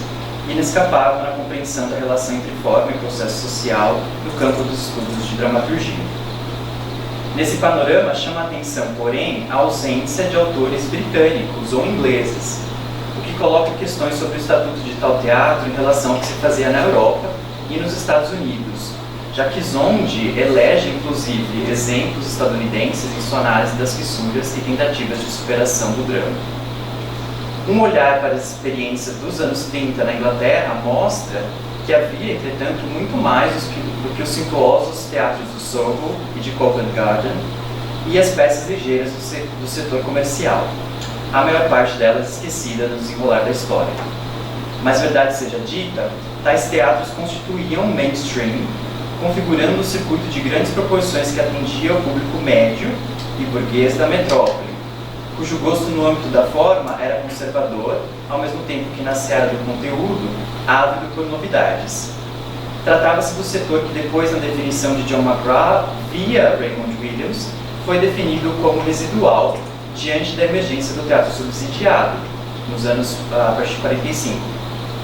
e inescapável na compreensão da relação entre forma e processo social no campo dos estudos de dramaturgia. Nesse panorama chama a atenção, porém, a ausência de autores britânicos ou ingleses, o que coloca questões sobre o estatuto de tal teatro em relação ao que se fazia na Europa e nos Estados Unidos, já que Zonde elege, inclusive, exemplos estadunidenses em sua análise das fissuras e tentativas de superação do drama. Um olhar para as experiências dos anos 30 na Inglaterra mostra que havia, entretanto, muito mais do que os suntuosos teatros do Soho e de Covent Garden e as peças ligeiras do setor comercial, a maior parte delas esquecida no desenrolar da história. Mas, verdade seja dita, tais teatros constituíam um mainstream, configurando um circuito de grandes proporções que atendia ao público médio e burguês da metrópole, cujo gosto no âmbito da forma era conservador, ao mesmo tempo que na seara do conteúdo, ávido por novidades. Tratava-se do setor que depois, na definição de John McGrath, via Raymond Williams, foi definido como residual diante da emergência do teatro subsidiado, nos anos a partir de 45,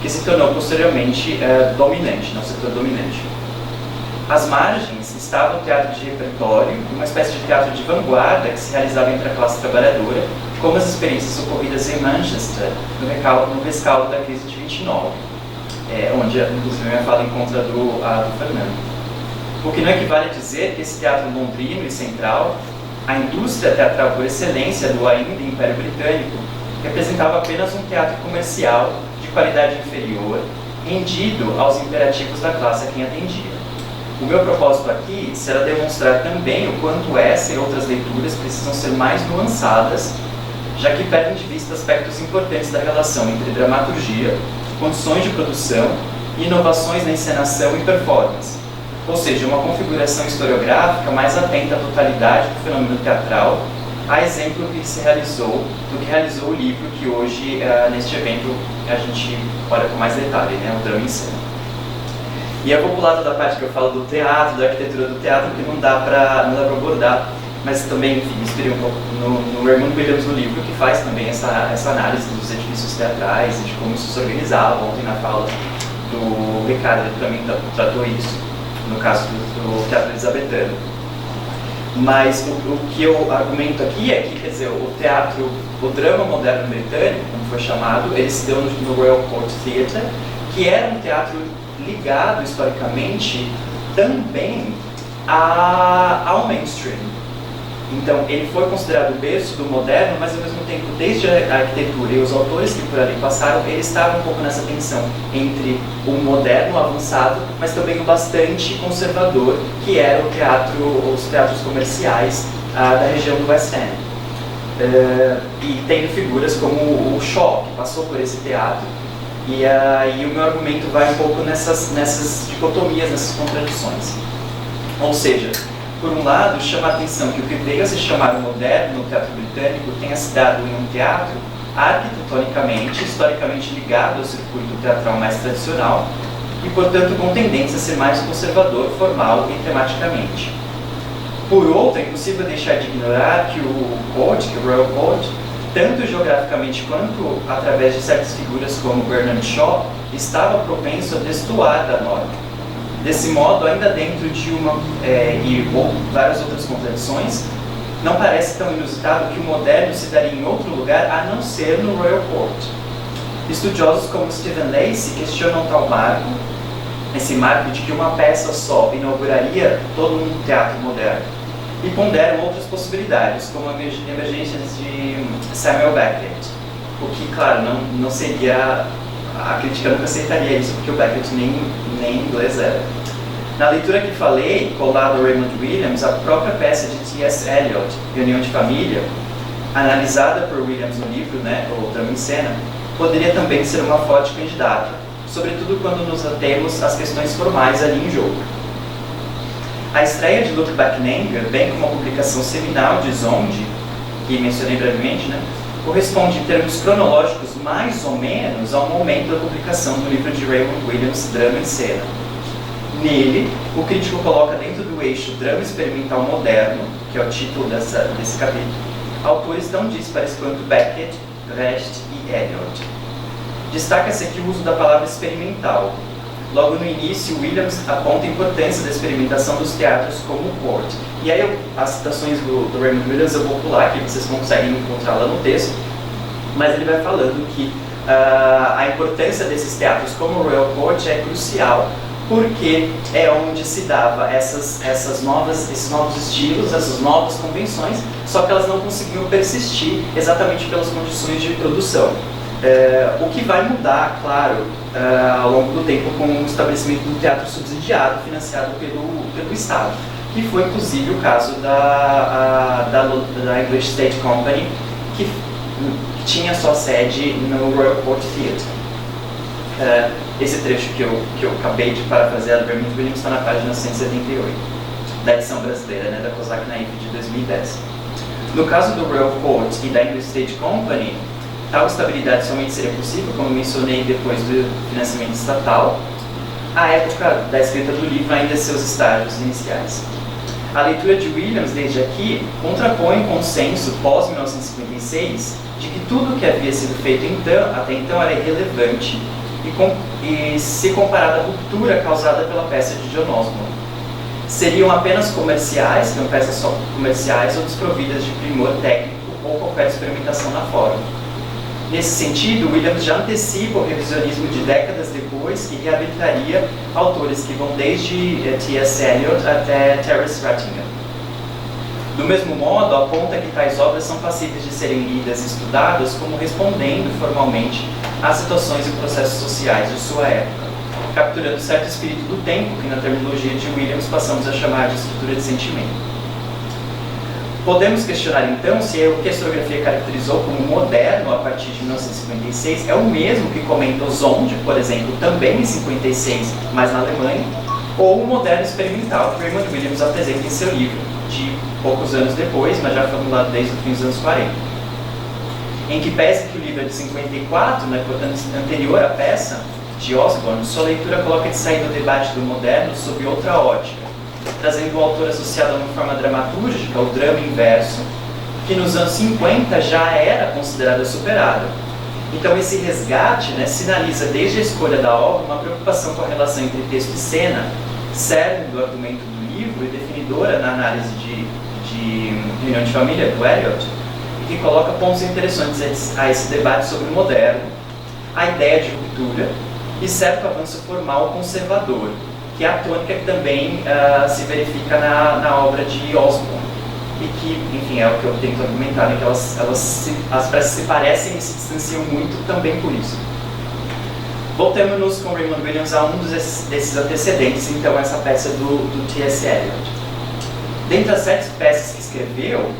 que se tornou posteriormente dominante, no setor dominante. Às margens estava o teatro de repertório, uma espécie de teatro de vanguarda que se realizava entre a classe trabalhadora, como as experiências ocorridas em Manchester, no rescaldo da crise de 29, onde, inclusive, a minha fala encontra do Fernando. O que não equivale a dizer que esse teatro londrino e central, a indústria teatral por excelência do ainda Império Britânico, representava apenas um teatro comercial de qualidade inferior, rendido aos imperativos da classe a quem atendia. O meu propósito aqui será demonstrar também o quanto essa e outras leituras precisam ser mais nuançadas, já que perdem de vista aspectos importantes da relação entre dramaturgia, condições de produção e inovações na encenação e performance, ou seja, uma configuração historiográfica mais atenta à totalidade do fenômeno teatral, a exemplo do que realizou o livro que hoje, neste evento, a gente olha com mais detalhe, né, o drama em cena. E eu vou pular toda a parte que eu falo do teatro, da arquitetura do teatro, que não dá para abordar, mas também, enfim, me inspirei um pouco no Raymond Williams, no livro, que faz também essa análise dos edifícios teatrais e de como isso se organizava. Ontem, na fala do Ricardo, ele também tratou isso, no caso do teatro elizabetano. Mas o que eu argumento aqui é que, quer dizer, o drama moderno britânico, como foi chamado, ele se deu no Royal Court Theatre, que era um teatro ligado historicamente também ao mainstream. Então, ele foi considerado o berço do moderno, mas ao mesmo tempo, desde a arquitetura e os autores que por ali passaram, eles estavam um pouco nessa tensão entre o moderno, o avançado, mas também o bastante conservador, que era os teatros comerciais da região do West End. E tendo figuras como o Shaw, que passou por esse teatro. E aí o meu argumento vai um pouco nessas dicotomias, nessas contradições. Ou seja, por um lado, chama a atenção que o que veio a se chamar o moderno no teatro britânico tenha se dado em um teatro arquitetonicamente, historicamente ligado ao circuito teatral mais tradicional e, portanto, com tendência a ser mais conservador, formal e tematicamente. Por outro, é impossível deixar de ignorar que o Royal Court, tanto geograficamente quanto através de certas figuras como Bernard Shaw, estava propenso a destoar da norma. Desse modo, ainda dentro de ou várias outras contradições, não parece tão inusitado que o moderno se daria em outro lugar a não ser no Royal Court. Estudiosos como Stephen Lacey questionam tal marco, esse marco de que uma peça só inauguraria todo um teatro moderno, e ponderam outras possibilidades, como a emergência de Samuel Beckett, o que, claro, não seria... A crítica nunca aceitaria isso, porque o Beckett nem inglês era. Na leitura que falei, colado ao Raymond Williams, a própria peça de T.S. Eliot, Reunião de Família, analisada por Williams no livro, o Drama em Cena, poderia também ser uma forte candidata, sobretudo quando nos atemos às questões formais ali em jogo. A estreia de Look Back in Anger, bem como a publicação seminal de Zonde, que mencionei brevemente, corresponde em termos cronológicos mais ou menos ao momento da publicação do livro de Raymond Williams, Drama em Cena. Nele, o crítico coloca dentro do eixo drama experimental moderno, que é o título desse capítulo, autores tão díspares quanto Beckett, Recht e Eliot. Destaca-se aqui o uso da palavra experimental. Logo no início, Williams aponta a importância da experimentação dos teatros como o Court. E aí, as citações do Raymond Williams eu vou pular aqui, vocês conseguem encontrá-la no texto, mas ele vai falando que a importância desses teatros como o Royal Court é crucial, porque é onde se dava esses novos estilos, essas novas convenções, só que elas não conseguiam persistir exatamente pelas condições de produção. O que vai mudar, claro, ao longo do tempo com o estabelecimento do teatro subsidiado, financiado pelo Estado, que foi inclusive o caso da English State Company, que tinha sua sede no Royal Court Theatre. Esse trecho que eu acabei de parafrasear do Raymond Williams está na página 178, da edição brasileira, da Kozak Naif de 2010. No caso do Royal Court e da English State Company, tal estabilidade somente seria possível, como mencionei, depois do financiamento estatal, à época da escrita do livro, ainda em seus estágios iniciais. A leitura de Williams, desde aqui, contrapõe o consenso pós-1956 de que tudo o que havia sido feito até então era irrelevante e se comparado à ruptura causada pela peça de John Osborne. Seriam apenas comerciais, seriam peças só comerciais ou desprovidas de primor técnico ou qualquer experimentação na forma. Nesse sentido, Williams já antecipa o revisionismo de décadas depois e reabilitaria autores que vão desde T.S. Eliot até Terence Rattinger. Do mesmo modo, aponta que tais obras são passíveis de serem lidas e estudadas como respondendo formalmente às situações e processos sociais de sua época, capturando certo espírito do tempo que na terminologia de Williams passamos a chamar de estrutura de sentimento. Podemos questionar então se o que a historiografia caracterizou como moderno a partir de 1956 é o mesmo que comenta Zonde, por exemplo, também em 56, mas na Alemanha, ou o moderno experimental que Raymond Williams apresenta em seu livro, de poucos anos depois, mas já formulado desde o fim dos anos 40. Em que pese que o livro é de 54, portanto anterior à peça de Osborne, sua leitura coloca de saída o debate do moderno sob outra ótica, trazendo o autor associado a uma forma dramatúrgica, o drama inverso, que nos anos 50 já era considerada superada. Então esse resgate sinaliza desde a escolha da obra uma preocupação com a relação entre texto e cena, cerne do argumento do livro e definidora na análise de de Reunião de Família, do Eliot, que coloca pontos interessantes a esse debate sobre o moderno, a ideia de ruptura e certo avanço formal conservador, que é a tônica que também se verifica na obra de Osborne, e que, enfim, é o que eu tento argumentar, né, que as peças se parecem e se distanciam muito também por isso. Voltemos-nos com Raymond Williams a um desses antecedentes, então, essa peça do T.S. Eliot. Dentre as 7 peças que escreveu,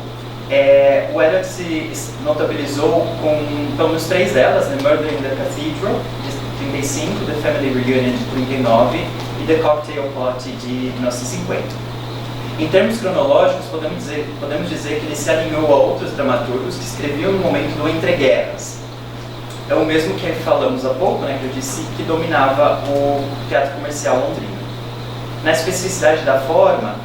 o Eliot se notabilizou com pelo menos 3 delas, né? Murder in the Cathedral, de 35, The Family Reunion, de 39, e The Cocktail Plot, de 1950. Em termos cronológicos, podemos dizer que ele se alinhou a outros dramaturgos que escreviam no momento do entreguerras. É o mesmo que falamos há pouco, né, que eu disse que dominava o teatro comercial londrino. Na especificidade da forma,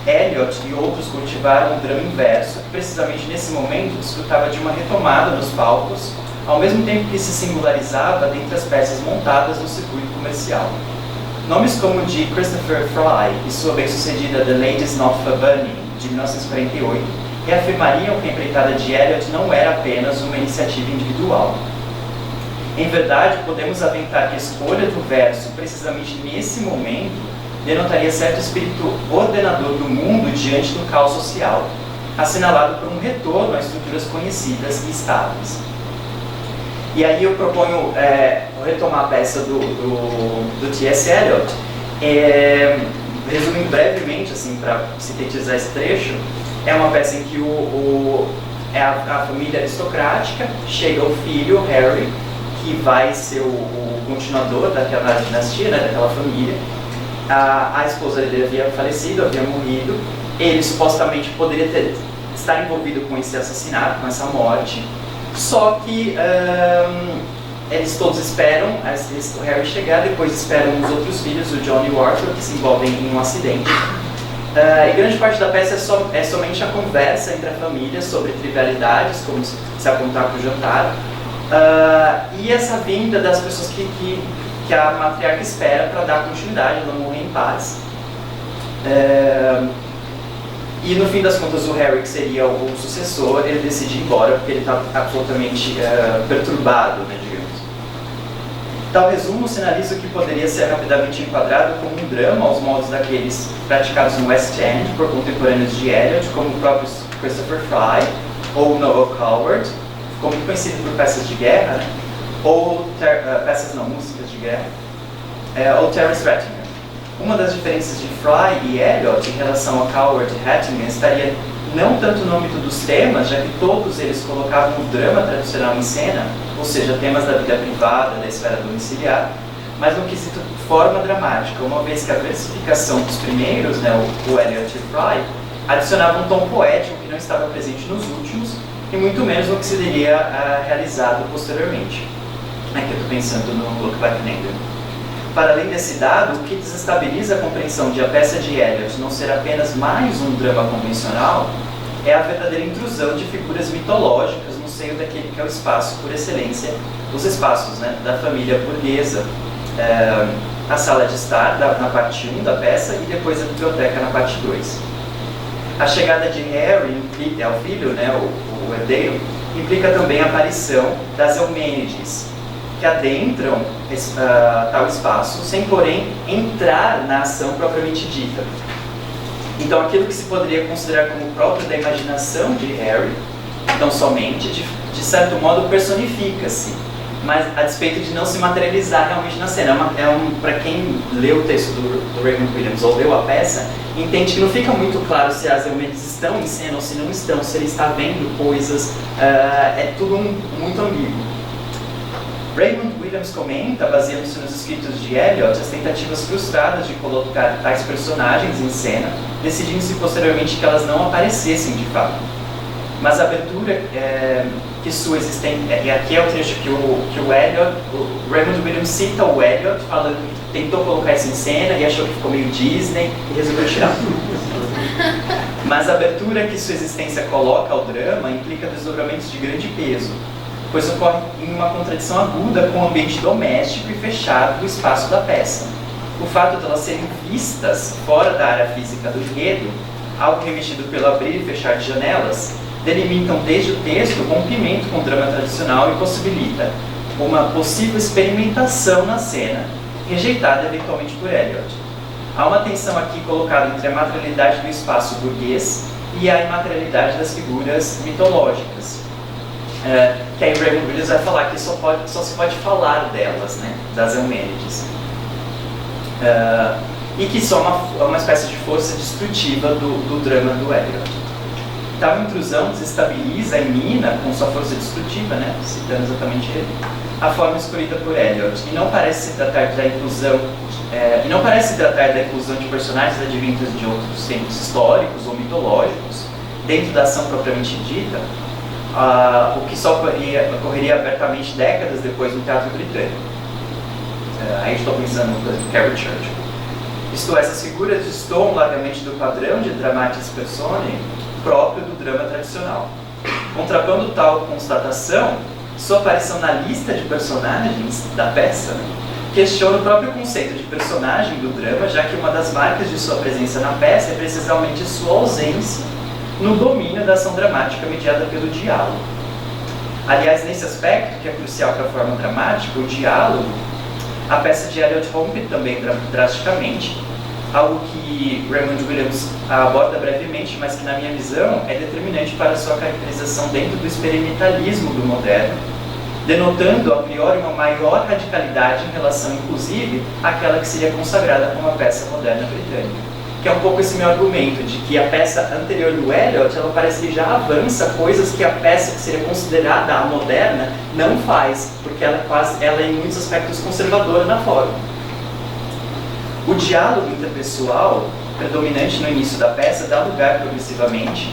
Eliot e outros cultivaram um drama inverso, que precisamente nesse momento desfrutava de uma retomada nos palcos, ao mesmo tempo que se singularizava dentre as peças montadas no circuito comercial. Nomes como o de Christopher Fry e sua bem-sucedida The Ladies Not for Burning, de 1948, reafirmariam que a empreitada de Eliot não era apenas uma iniciativa individual. Em verdade, podemos aventar que a escolha do verso, precisamente nesse momento, denotaria certo espírito ordenador do mundo diante do caos social, assinalado por um retorno a estruturas conhecidas e estáveis. E aí eu proponho retomar a peça do T.S. Eliot, resumindo brevemente, assim, para sintetizar esse trecho. É uma peça em que a família aristocrática chega ao filho, Harry, que vai ser o continuador daquela dinastia, né, daquela família. A esposa dele havia falecido, havia morrido. Ele supostamente poderia estar envolvido com esse assassinato, com essa morte. Só que eles todos esperam o Harry chegar, depois esperam os outros filhos, o John e o Arthur, que se envolvem em um acidente. E grande parte da peça é somente a conversa entre a família sobre trivialidades, como se apontar para o jantar, e essa vinda das pessoas que a matriarca espera para dar continuidade, ela morrer em paz. E no fim das contas, o Harry, que seria o sucessor, ele decide ir embora porque ele está absolutamente perturbado, né, digamos. Tal resumo sinaliza o que poderia ser rapidamente enquadrado como um drama aos moldes daqueles praticados no West End por contemporâneos de Eliot, como o próprio Christopher Fry ou Noel Coward, ficou muito conhecido por peças de guerra, né? Ou músicas de guerra, ou Terence Rattinger. Uma das diferenças de Fry e Eliot em relação a Coward e Rattinger estaria não tanto no âmbito dos temas, já que todos eles colocavam o drama tradicional em cena, ou seja, temas da vida privada, da esfera domiciliar, mas no quesito forma dramática, uma vez que a versificação dos primeiros, né, o Eliot e Fry, adicionava um tom poético que não estava presente nos últimos, e muito menos no que se teria realizado posteriormente. Aqui eu estou pensando no Look Back Nender. Para além desse dado, o que desestabiliza a compreensão de a peça de Eliot não ser apenas mais um drama convencional é a verdadeira intrusão de figuras mitológicas no seio daquele que é o espaço por excelência, os espaços, né, da família burguesa, a sala de estar na parte 1 da peça e depois a biblioteca na parte 2. A chegada de Harry ao filho, né, o herdeiro, implica também a aparição das Eumênides, que adentram tal espaço, sem, porém, entrar na ação propriamente dita. Então, aquilo que se poderia considerar como próprio da imaginação de Harry, então somente, de certo modo, personifica-se, mas a despeito de não se materializar realmente na cena. Para quem leu o texto do Raymond Williams ou leu a peça, entende que não fica muito claro se as Eumênides estão em cena ou se não estão, se ele está vendo coisas, é tudo muito ambíguo. Raymond Williams comenta, baseando-se nos escritos de Eliot, as tentativas frustradas de colocar tais personagens em cena, decidindo-se posteriormente que elas não aparecessem de fato. Mas a abertura que sua existência, e aqui é o trecho que o Raymond Williams cita o Eliot, falando que tentou colocar isso em cena e achou que ficou meio Disney e resolveu tirar. Mas a abertura que sua existência coloca ao drama implica desdobramentos de grande peso, pois ocorre em uma contradição aguda com o ambiente doméstico e fechado do espaço da peça. O fato de elas serem vistas fora da área física do enredo algo remetido pelo abrir e fechar de janelas, delimitam desde o texto o rompimento com o drama tradicional e possibilita uma possível experimentação na cena, rejeitada eventualmente por Eliot. Há uma tensão aqui colocada entre a materialidade do espaço burguês e a imaterialidade das figuras mitológicas, que aí Raymond Williams vai falar que só se pode falar delas, né, das Eumênides, e que são uma espécie de força destrutiva do drama do Eliot. Tal intrusão desestabiliza e mina com sua força destrutiva, né, citando exatamente ele, a forma escolhida por Eliot, e não parece se tratar da inclusão de personagens advindos de outros tempos históricos ou mitológicos dentro da ação propriamente dita, o que só ocorreria abertamente décadas depois no teatro britânico. Aí estou pensando no Carrie Churchill. Isto é, essas figuras destoam largamente do padrão de dramatis personae próprio do drama tradicional. Contrapondo tal constatação, sua aparição na lista de personagens da peça, né, questiona o próprio conceito de personagem do drama, já que uma das marcas de sua presença na peça é precisamente sua ausência no domínio da ação dramática mediada pelo diálogo. Aliás, nesse aspecto, que é crucial para a forma dramática, o diálogo, a peça de Eliot rompe também drasticamente, algo que Raymond Williams aborda brevemente, mas que, na minha visão, é determinante para a sua caracterização dentro do experimentalismo do moderno, denotando a priori uma maior radicalidade em relação, inclusive, àquela que seria consagrada como a peça moderna britânica. Que é um pouco esse meu argumento, de que a peça anterior do Eliot, ela parece que já avança coisas que a peça que seria considerada a moderna não faz, porque ela é em muitos aspectos conservadora na forma. O diálogo interpessoal, predominante no início da peça, dá lugar progressivamente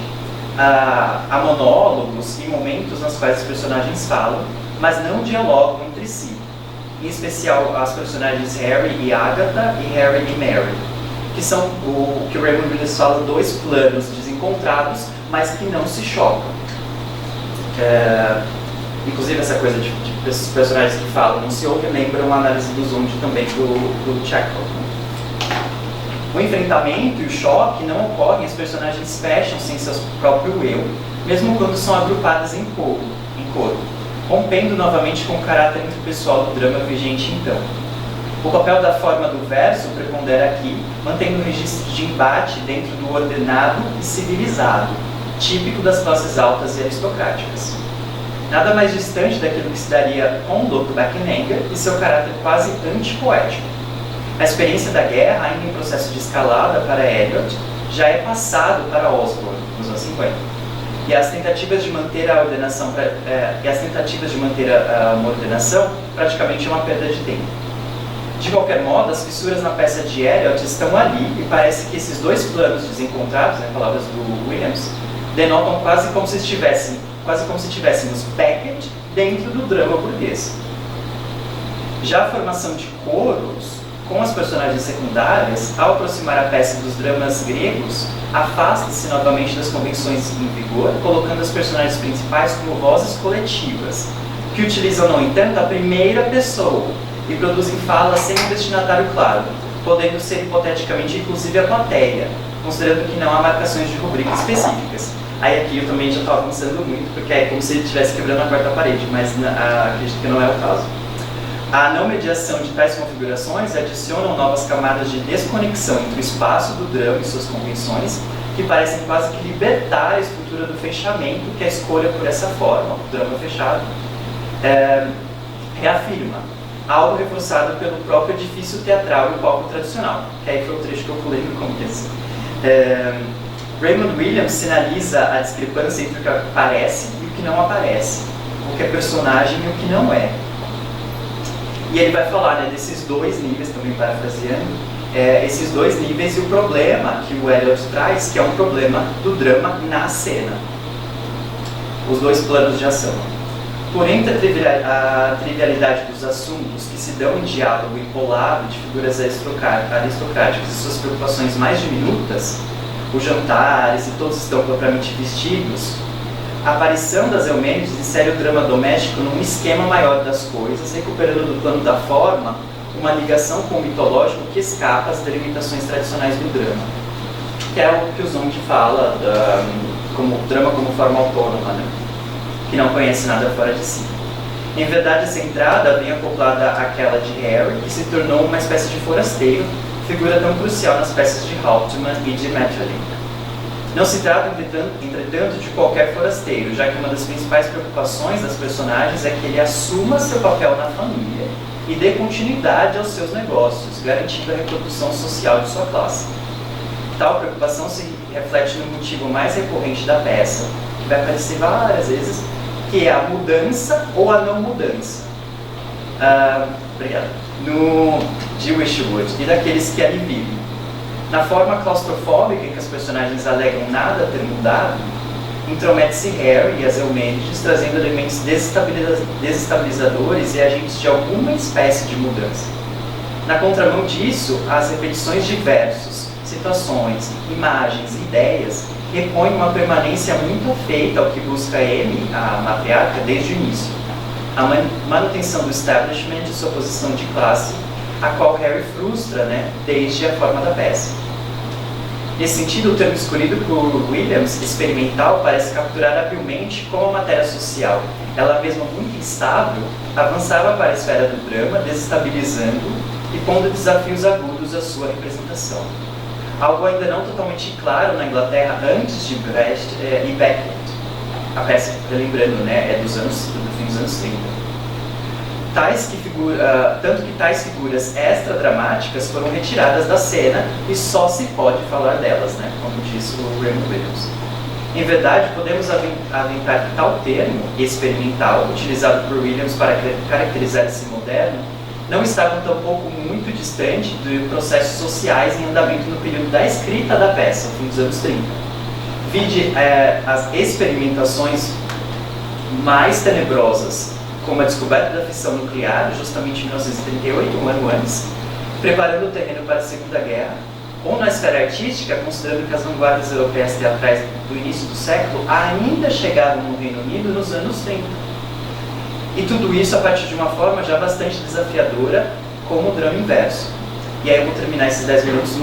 a monólogos e momentos nos quais os personagens falam, mas não dialogam entre si. Em especial as personagens Harry e Agatha e Harry e Mary, que são o que o Raymond Williams fala, dois planos desencontrados, mas que não se chocam. Inclusive essa coisa de personagens que falam não se ouvem, lembram a análise do Zund também do Chekhov. O enfrentamento e o choque não ocorrem, os personagens fecham sem seu próprio eu, mesmo quando são agrupadas em coro, rompendo novamente com o caráter interpessoal do drama vigente então. O papel da forma do verso prepondera aqui, mantendo um registro de embate dentro do ordenado e civilizado, típico das classes altas e aristocráticas. Nada mais distante daquilo que se daria com Dr. Buckingham e seu caráter quase antipoético. A experiência da guerra, ainda em processo de escalada para Eliot, já é passado para Osborne, nos anos 50. E as tentativas de manter uma ordenação praticamente é uma perda de tempo. De qualquer modo, as fissuras na peça de Eliot estão ali e parece que esses dois planos desencontrados, em palavras do Williams, denotam quase como se tivéssemos Beckett dentro do drama burguês. Já a formação de coros com as personagens secundárias, ao aproximar a peça dos dramas gregos, afasta-se novamente das convenções em vigor, colocando as personagens principais como vozes coletivas, que utilizam, no entanto, a primeira pessoa e produzem falas sem um destinatário claro, podendo ser hipoteticamente inclusive a plateia, considerando que não há marcações de rubrica específicas. Aí aqui eu também já estou avançando muito, porque é como se ele estivesse quebrando a quarta parede, mas acredito que não é o caso. A não mediação de tais configurações adicionam novas camadas de desconexão entre o espaço do drama e suas convenções, que parecem quase que libertar a estrutura do fechamento que a escolha por essa forma, o drama fechado, reafirma, algo reforçado pelo próprio edifício teatral e o palco tradicional, que aí foi o trecho que eu pulei no começo. Raymond Williams sinaliza a discrepância entre o que aparece e o que não aparece, o que é personagem e o que não é. E ele vai falar, né, desses dois níveis, também parafraseando, esses dois níveis e o problema que o Eliot traz, que é um problema do drama na cena. Os dois planos de ação. Porém, a trivialidade dos assuntos que se dão em diálogo empolado de figuras aristocráticas e suas preocupações mais diminutas, os jantares e todos estão propriamente vestidos, a aparição das Eumênides insere o drama doméstico num esquema maior das coisas, recuperando do plano da forma uma ligação com o mitológico que escapa às delimitações tradicionais do drama. que é o que o Zond fala, como drama como forma autônoma, né? Que não conhece nada fora de si. Em verdade, essa entrada vem acoplada àquela de Harry, que se tornou uma espécie de forasteiro, figura tão crucial nas peças de Hauptmann e de Maeterlinck. Não se trata, entretanto, de qualquer forasteiro, já que uma das principais preocupações das personagens é que ele assuma seu papel na família e dê continuidade aos seus negócios, garantindo a reprodução social de sua classe. Tal preocupação se reflete no motivo mais recorrente da peça, que vai aparecer várias vezes, que é a mudança ou a não mudança. Obrigado. No de Wishwood e daqueles que ali vivem. Na forma claustrofóbica em que as personagens alegam nada ter mudado, intromete-se Harry e as Eumênides, trazendo elementos desestabilizadores e agentes de alguma espécie de mudança. Na contramão disso, as repetições de versos, situações, imagens, ideias repõem uma permanência muito afeita ao que busca Amy, a matriarca, desde o início. A manutenção do establishment de sua posição de classe, a qual Harry frustra, desde a forma da peça. Nesse sentido, o termo escolhido por Williams, experimental, parece capturar habilmente como a matéria social, ela mesma muito instável, avançava para a esfera do drama, desestabilizando e pondo desafios agudos à sua representação. Algo ainda não totalmente claro na Inglaterra antes de Brecht e Beckett. A peça, lembrando, é do fim dos anos 30. Tanto que tais figuras extra-dramáticas foram retiradas da cena e só se pode falar delas, como disse o Raymond Williams. Em verdade, podemos aventar que tal termo, experimental, utilizado por Williams para caracterizar esse moderno, não estavam tampouco muito distante de processos sociais em andamento no período da escrita da peça, no fim dos anos 30. Vide as experimentações mais tenebrosas, como a descoberta da fissão nuclear, justamente em 1938, um ano antes, preparando o terreno para a Segunda Guerra, ou na esfera artística, considerando que as vanguardas europeias teatrais do início do século ainda chegavam no Reino Unido nos anos 30. E tudo isso a partir de uma forma já bastante desafiadora, como o drama inverso. E aí eu vou terminar esses 10 minutos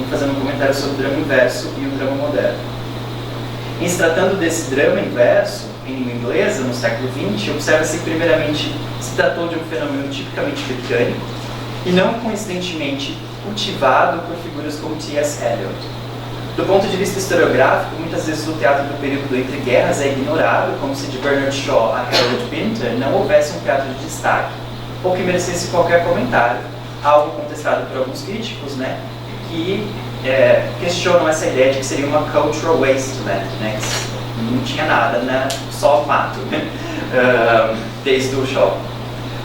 fazendo um comentário sobre o drama inverso e o drama moderno. Em se tratando desse drama inverso, em língua inglesa, no século XX, observa-se que primeiramente se tratou de um fenômeno tipicamente britânico e não coincidentemente cultivado por figuras como T.S. Eliot. Do ponto de vista historiográfico, muitas vezes o teatro do período entre guerras é ignorado, como se de Bernard Shaw a Harold Pinter não houvesse um teatro de destaque, ou que merecesse qualquer comentário, algo contestado por alguns críticos, que questionam essa ideia de que seria uma cultural wasteland, que não tinha nada, só mato, desde o Shaw.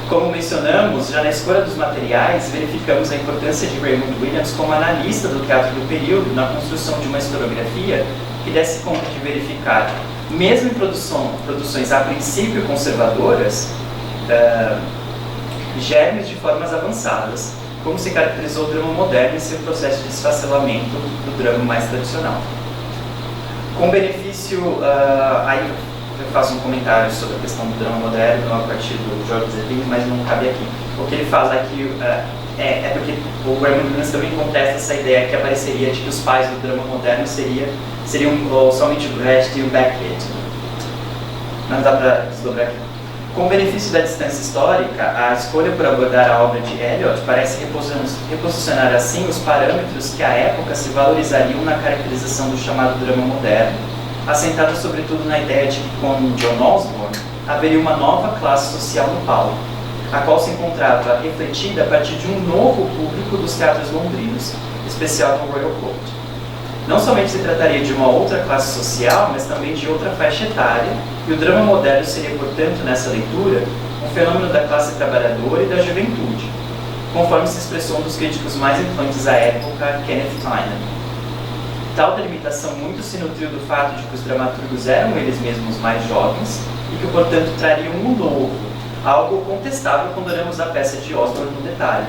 Como mencionamos, já na escolha dos materiais, verificamos a importância de Raymond Williams como analista do teatro do período na construção de uma historiografia que desse conta de verificar, mesmo em produções a princípio conservadoras, germes de formas avançadas, como se caracterizou o drama moderno em seu processo de esfacelamento do drama mais tradicional. Com benefício, aí eu faço um comentário sobre a questão do drama moderno a partir do George Zeppelin, mas não cabe aqui. O que ele fala aqui é porque o Raymond Williams também contesta essa ideia que apareceria de que os pais do drama moderno seriam somente o Brecht e o Beckett. Não dá para desdobrar aqui. Com o benefício da distância histórica, a escolha por abordar a obra de Eliot parece reposicionar assim os parâmetros que à época se valorizariam na caracterização do chamado drama moderno, assentado sobretudo na ideia de que com John Osborne haveria uma nova classe social no palco, a qual se encontrava refletida a partir de um novo público dos teatros londrinos, especial no Royal Court. Não somente se trataria de uma outra classe social, mas também de outra faixa etária, e o drama moderno seria, portanto, nessa leitura, um fenômeno da classe trabalhadora e da juventude, conforme se expressou um dos críticos mais influentes à época, Kenneth Tynan. Tal delimitação muito se nutriu do fato de que os dramaturgos eram eles mesmos mais jovens e que, portanto, trariam um novo, algo contestável quando olhamos a peça de Osborne no detalhe.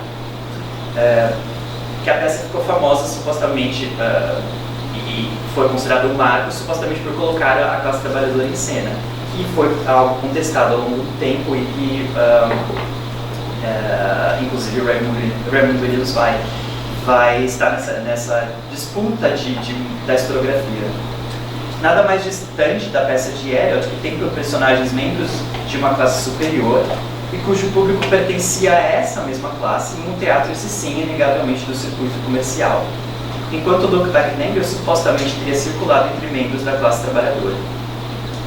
Que a peça ficou famosa, supostamente, e foi considerado um marco, supostamente por colocar a classe trabalhadora em cena, que foi algo contestado ao longo do tempo e que, inclusive, Raymond Williams vai vai estar nessa disputa da historiografia. Nada mais distante da peça de Eliot, que tem por personagens membros de uma classe superior e cujo público pertencia a essa mesma classe em um teatro, esse sim, inegavelmente do circuito comercial, enquanto o Luc Backnanger supostamente teria circulado entre membros da classe trabalhadora.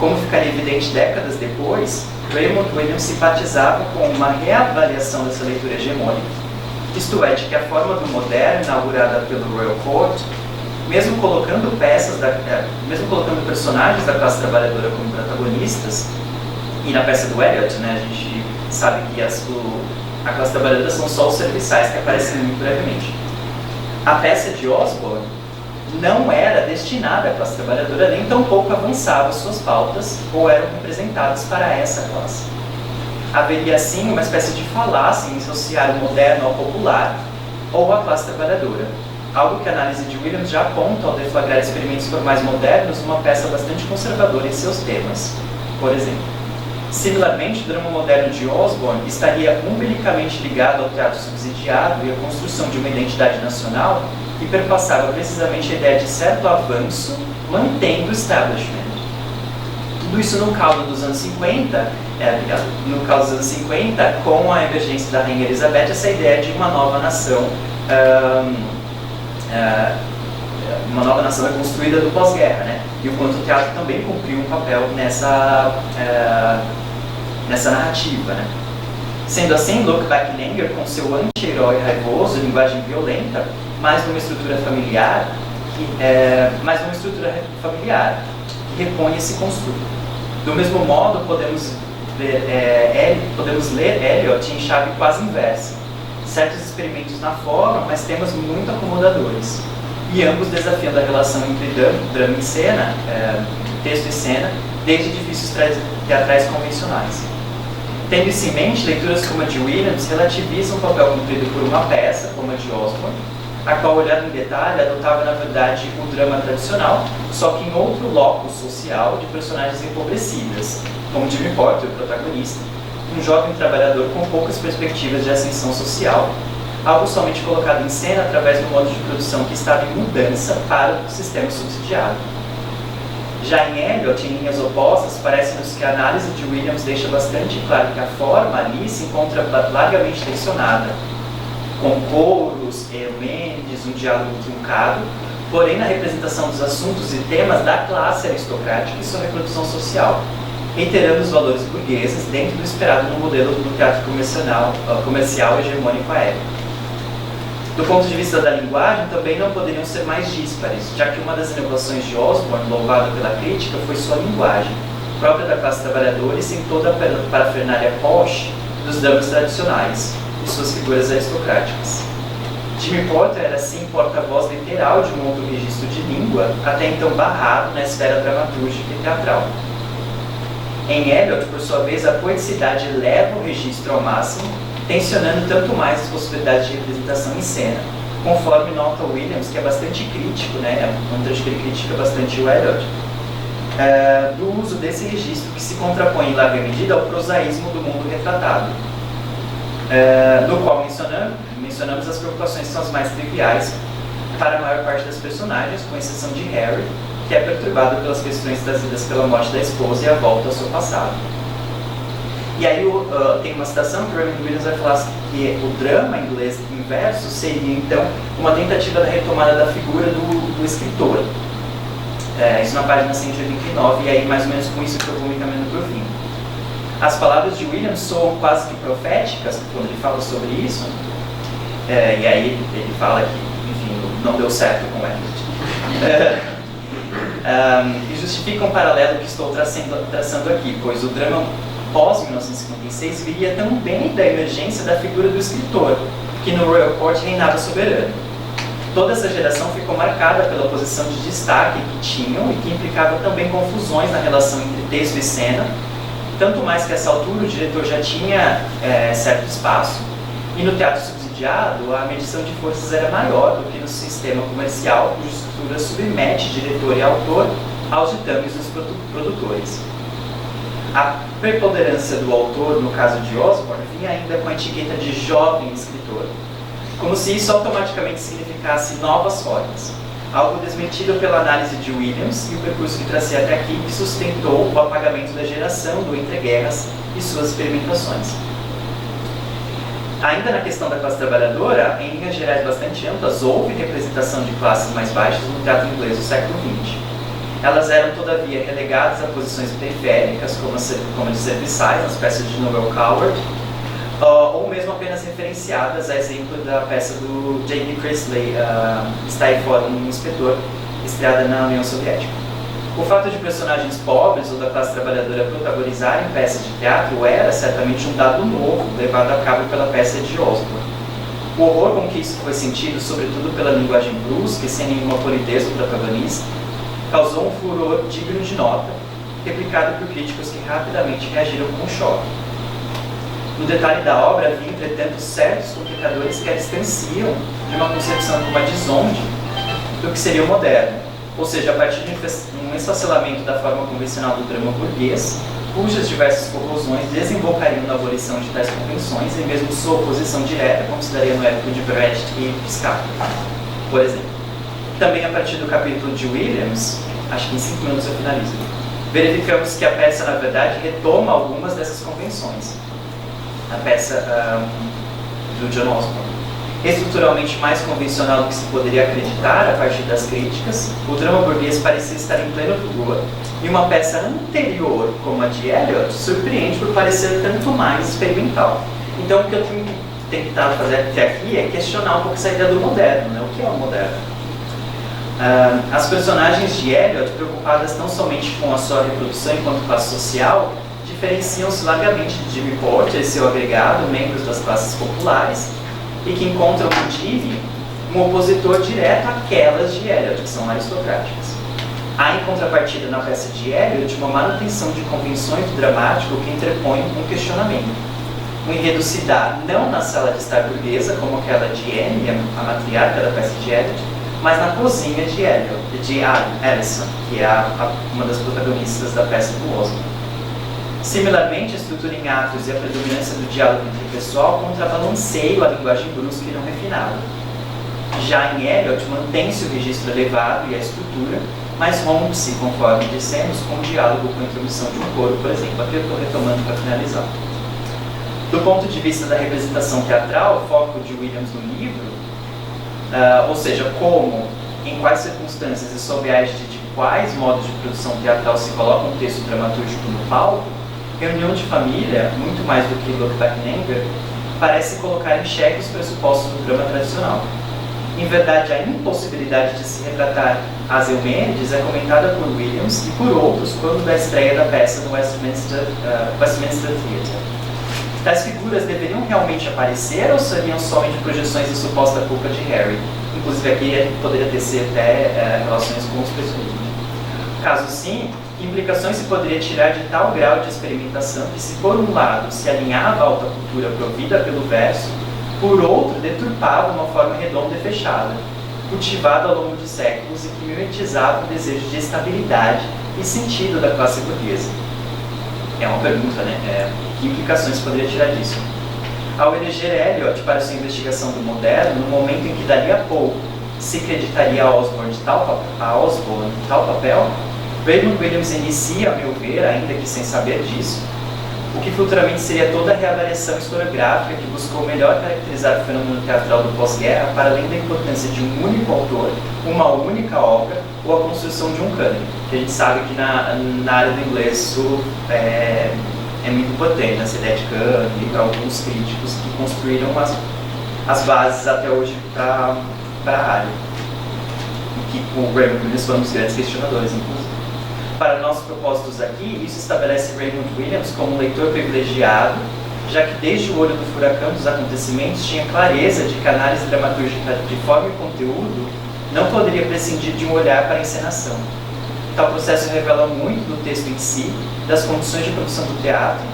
Como ficaria evidente décadas depois, Raymond Williams simpatizava com uma reavaliação dessa leitura hegemônica, isto é, de que a forma do moderno, inaugurada pelo Royal Court, mesmo colocando personagens da classe trabalhadora como protagonistas, e na peça do Eliot, né, a gente sabe que a classe trabalhadora são só os serviçais que aparecem muito brevemente. A peça de Osborne não era destinada à classe trabalhadora, nem tampouco avançava suas pautas ou eram representadas para essa classe. Haveria, assim, uma espécie de falácia em associar o moderno ao popular ou à classe trabalhadora, algo que a análise de Williams já aponta ao deflagrar experimentos formais modernos numa peça bastante conservadora em seus temas. Por exemplo, similarmente, o drama moderno de Osborne estaria umbilicamente ligado ao teatro subsidiado e à construção de uma identidade nacional que perpassava precisamente a ideia de certo avanço, mantendo o establishment. Tudo isso no caldo dos anos 50, com a emergência da Rainha Elizabeth, essa ideia de uma nova nação é construída do pós-guerra, né? E o quanto o teatro também cumpriu um papel nessa narrativa, né? Sendo assim, Luc Backnanger, com seu anti-herói raivoso, linguagem violenta, mais numa estrutura familiar que repõe esse construto. Do mesmo modo, podemos ler Eliot em chave quase inversa. Certos experimentos na forma, mas temas muito acomodadores. E ambos desafiando a relação entre drama e cena, texto e cena, desde edifícios teatrais convencionais. Tendo isso em mente, leituras como a de Williams relativizam o papel cumprido por uma peça, como a de Osborne, a qual, olhado em detalhe, adotava, na verdade, o drama tradicional, só que em outro locus social de personagens empobrecidas, como Jimmy Porter, o protagonista, um jovem trabalhador com poucas perspectivas de ascensão social, algo somente colocado em cena através do modo de produção que estava em mudança para o sistema subsidiado. Já em Eliot, em linhas opostas, parece-nos que a análise de Williams deixa bastante claro que a forma ali se encontra largamente tensionada, com coros, eumênides, um diálogo truncado, porém na representação dos assuntos e temas da classe aristocrática e sua reprodução social, reiterando os valores burgueses dentro do esperado no modelo do teatro comercial hegemônico à época. Do ponto de vista da linguagem, também não poderiam ser mais díspares, já que uma das inovações de Osborne, louvada pela crítica, foi sua linguagem, própria da classe trabalhadora e sem toda a parafernália posh dos dramas tradicionais e suas figuras aristocráticas. Jimmy Porter era, assim, porta-voz literal de um outro registro de língua, até então barrado na esfera dramatúrgica e teatral. Em Eliot, por sua vez, a poeticidade leva o registro ao máximo, tensionando tanto mais as possibilidades de representação em cena, conforme nota Williams, que é bastante crítico, né? Um trecho que ele critica bastante o Eliot, do uso desse registro que se contrapõe em larga medida ao prosaísmo do mundo retratado, no qual mencionamos as preocupações que são as mais triviais para a maior parte das personagens, com exceção de Harry, que é perturbado pelas questões trazidas pela morte da esposa e a volta ao seu passado. E aí tem uma citação que o Raymond Williams vai falar que o drama inglês inverso seria, então, uma tentativa da retomada da figura do escritor. Isso na página 129, e aí mais ou menos com isso que eu vou me encaminhando para o fim. As palavras de Williams soam quase que proféticas quando ele fala sobre isso, e aí ele fala que, enfim, não deu certo com Eliot. E justifica um paralelo que estou traçando aqui, pois o drama pós-1956 viria também da emergência da figura do escritor, que no Royal Court reinava soberano. Toda essa geração ficou marcada pela posição de destaque que tinham e que implicava também confusões na relação entre texto e cena, tanto mais que a essa altura o diretor já tinha certo espaço, e no teatro subsidiado a medição de forças era maior do que no sistema comercial, cuja estrutura submete diretor e autor aos ditames dos produtores. A preponderância do autor, no caso de Osborne, vinha ainda com a etiqueta de jovem escritor, como se isso automaticamente significasse novas formas. Algo desmentido pela análise de Williams e o percurso que tracei até aqui, que sustentou o apagamento da geração do Entre Guerras e suas experimentações. Ainda na questão da classe trabalhadora, em linhas gerais bastante amplas, houve representação de classes mais baixas no teatro inglês do século XX. Elas eram, todavia, relegadas a posições periféricas, como a de serviçais, nas peças de Noel Coward, ou mesmo apenas referenciadas, a exemplo da peça do J.B. Priestley, Está aí fora um inspetor, estreada na União Soviética. O fato de personagens pobres ou da classe trabalhadora protagonizarem peças de teatro era certamente um dado novo, levado a cabo pela peça de Osborne. O horror com que isso foi sentido, sobretudo pela linguagem brusca e sem nenhuma polidez do protagonista, causou um furor digno de nota, replicado por críticos que rapidamente reagiram com um choque. No detalhe da obra havia, entretanto, certos complicadores que a distanciam de uma concepção como a de Zonde do que seria o moderno, ou seja, a partir de um esfacelamento da forma convencional do drama burguês, cujas diversas corrosões desembocariam na abolição de tais convenções e mesmo sua oposição direta, como se daria no épico de Brecht e Piscator, por exemplo. Também a partir do capítulo de Williams, acho que em 5 minutos eu finalizo, verificamos que a peça, na verdade, retoma algumas dessas convenções. A peça do John Osborne. Estruturalmente mais convencional do que se poderia acreditar a partir das críticas, o drama burguês parecia estar em pleno vigor, e uma peça anterior, como a de Eliot, surpreende por parecer tanto mais experimental. Então, o que eu tenho tentado fazer até aqui é questionar um pouco essa ideia do moderno, né? O que é o moderno? As personagens de Eliot, preocupadas não somente com a sua reprodução enquanto classe social, diferenciam-se largamente de Jimmy Porter e seu agregado, membros das classes populares, e que encontram no Jimmy um opositor direto àquelas de Eliot, que são aristocráticas. Há, em contrapartida, na peça de Eliot, uma manutenção de convenções do dramático que interpõe um questionamento. O enredo se dá não na sala de estar burguesa, como aquela de Anne, a matriarca da peça de Eliot, mas na cozinha de Alison, que é uma das protagonistas da peça do Osborne. Similarmente, a estrutura em atos e a predominância do diálogo interpessoal contrabalanceiam a linguagem brusca e não refinada. Já em Eliot, mantém-se o registro elevado e a estrutura, mas rompe-se, conforme dissemos, com o diálogo com a introdução de um coro, por exemplo. Aqui eu estou retomando para finalizar. Do ponto de vista da representação teatral, o foco de Williams no livro, ou seja, como, em quais circunstâncias e sob a égide de quais modos de produção teatral se coloca um texto dramatúrgico no palco, Reunião de Família, muito mais do que Look Back in Anger, parece colocar em xeque os pressupostos do drama tradicional. Em verdade, a impossibilidade de se retratar as Eumênides é comentada por Williams e por outros quando da estreia da peça no Westminster Theatre. Tais figuras deveriam realmente aparecer ou seriam somente projeções de suposta culpa de Harry? Inclusive aqui poderia ter sido até relações com os personagens. Caso sim, que implicações se poderia tirar de tal grau de experimentação que, se por um lado se alinhava a alta cultura provida pelo verso, por outro deturpava uma forma redonda e fechada, cultivada ao longo de séculos e que mimetizava o desejo de estabilidade e sentido da classe burguesa? É uma pergunta, né? Que implicações se poderia tirar disso? Ao eleger Eliot para sua investigação do moderno, no momento em que dali a pouco se acreditaria a Osborne de tal papel, Raymond Williams inicia, a meu ver, ainda que sem saber disso, o que futuramente seria toda a reavaliação historiográfica que buscou melhor caracterizar o fenômeno teatral do pós-guerra para além da importância de um único autor, uma única obra ou a construção de um cânone, que a gente sabe que na área do inglês isso é muito importante, essa ideia de cânone, e para alguns críticos que construíram as bases até hoje para a área. E que o Raymond Williams foi um dos grandes questionadores, inclusive. Para nossos propósitos aqui, isso estabelece Raymond Williams como um leitor privilegiado, já que desde o olho do furacão dos acontecimentos tinha clareza de que a análise dramatúrgica de forma e conteúdo não poderia prescindir de um olhar para a encenação. Tal processo revela muito do texto em si, das condições de produção do teatro,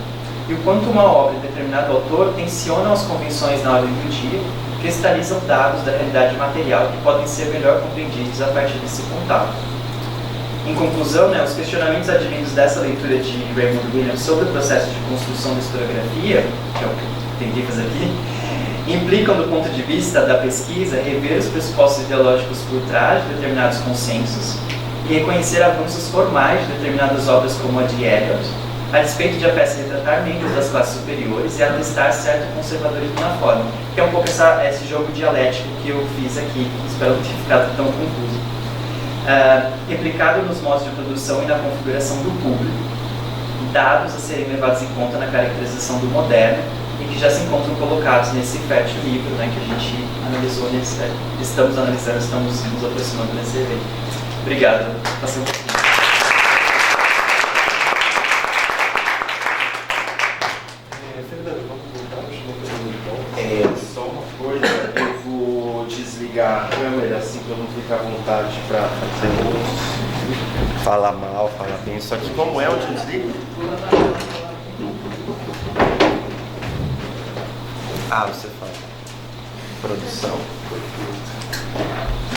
e o quanto uma obra de determinado autor tensiona as convenções na ordem do dia, cristalizam dados da realidade material que podem ser melhor compreendidos a partir desse contato. Em conclusão, os questionamentos advindos dessa leitura de Raymond Williams sobre o processo de construção da historiografia, que é o que eu tentei fazer aqui, implicam, do ponto de vista da pesquisa, rever os pressupostos ideológicos por trás de determinados consensos e reconhecer avanços formais de determinadas obras como a de Eliot, a despeito de a peça retratar membros das classes superiores e atestar certo conservadorismo na forma, que é um pouco esse jogo dialético que eu fiz aqui, espero não ter ficado tão confuso. Replicado nos modos de produção e na configuração do público, dados a serem levados em conta na caracterização do moderno e que já se encontram colocados nesse fértil livro, né, que a gente analisou, estamos analisando, estamos nos aproximando nesse evento. Obrigado. Passei um pouquinho. Fernando, vamos voltar? Só uma coisa, eu vou desligar a câmera assim pra eu não ficar à vontade pra fazer falar mal, falar bem. Só que como é, onde eu desligo? Ah, você fala. Produção.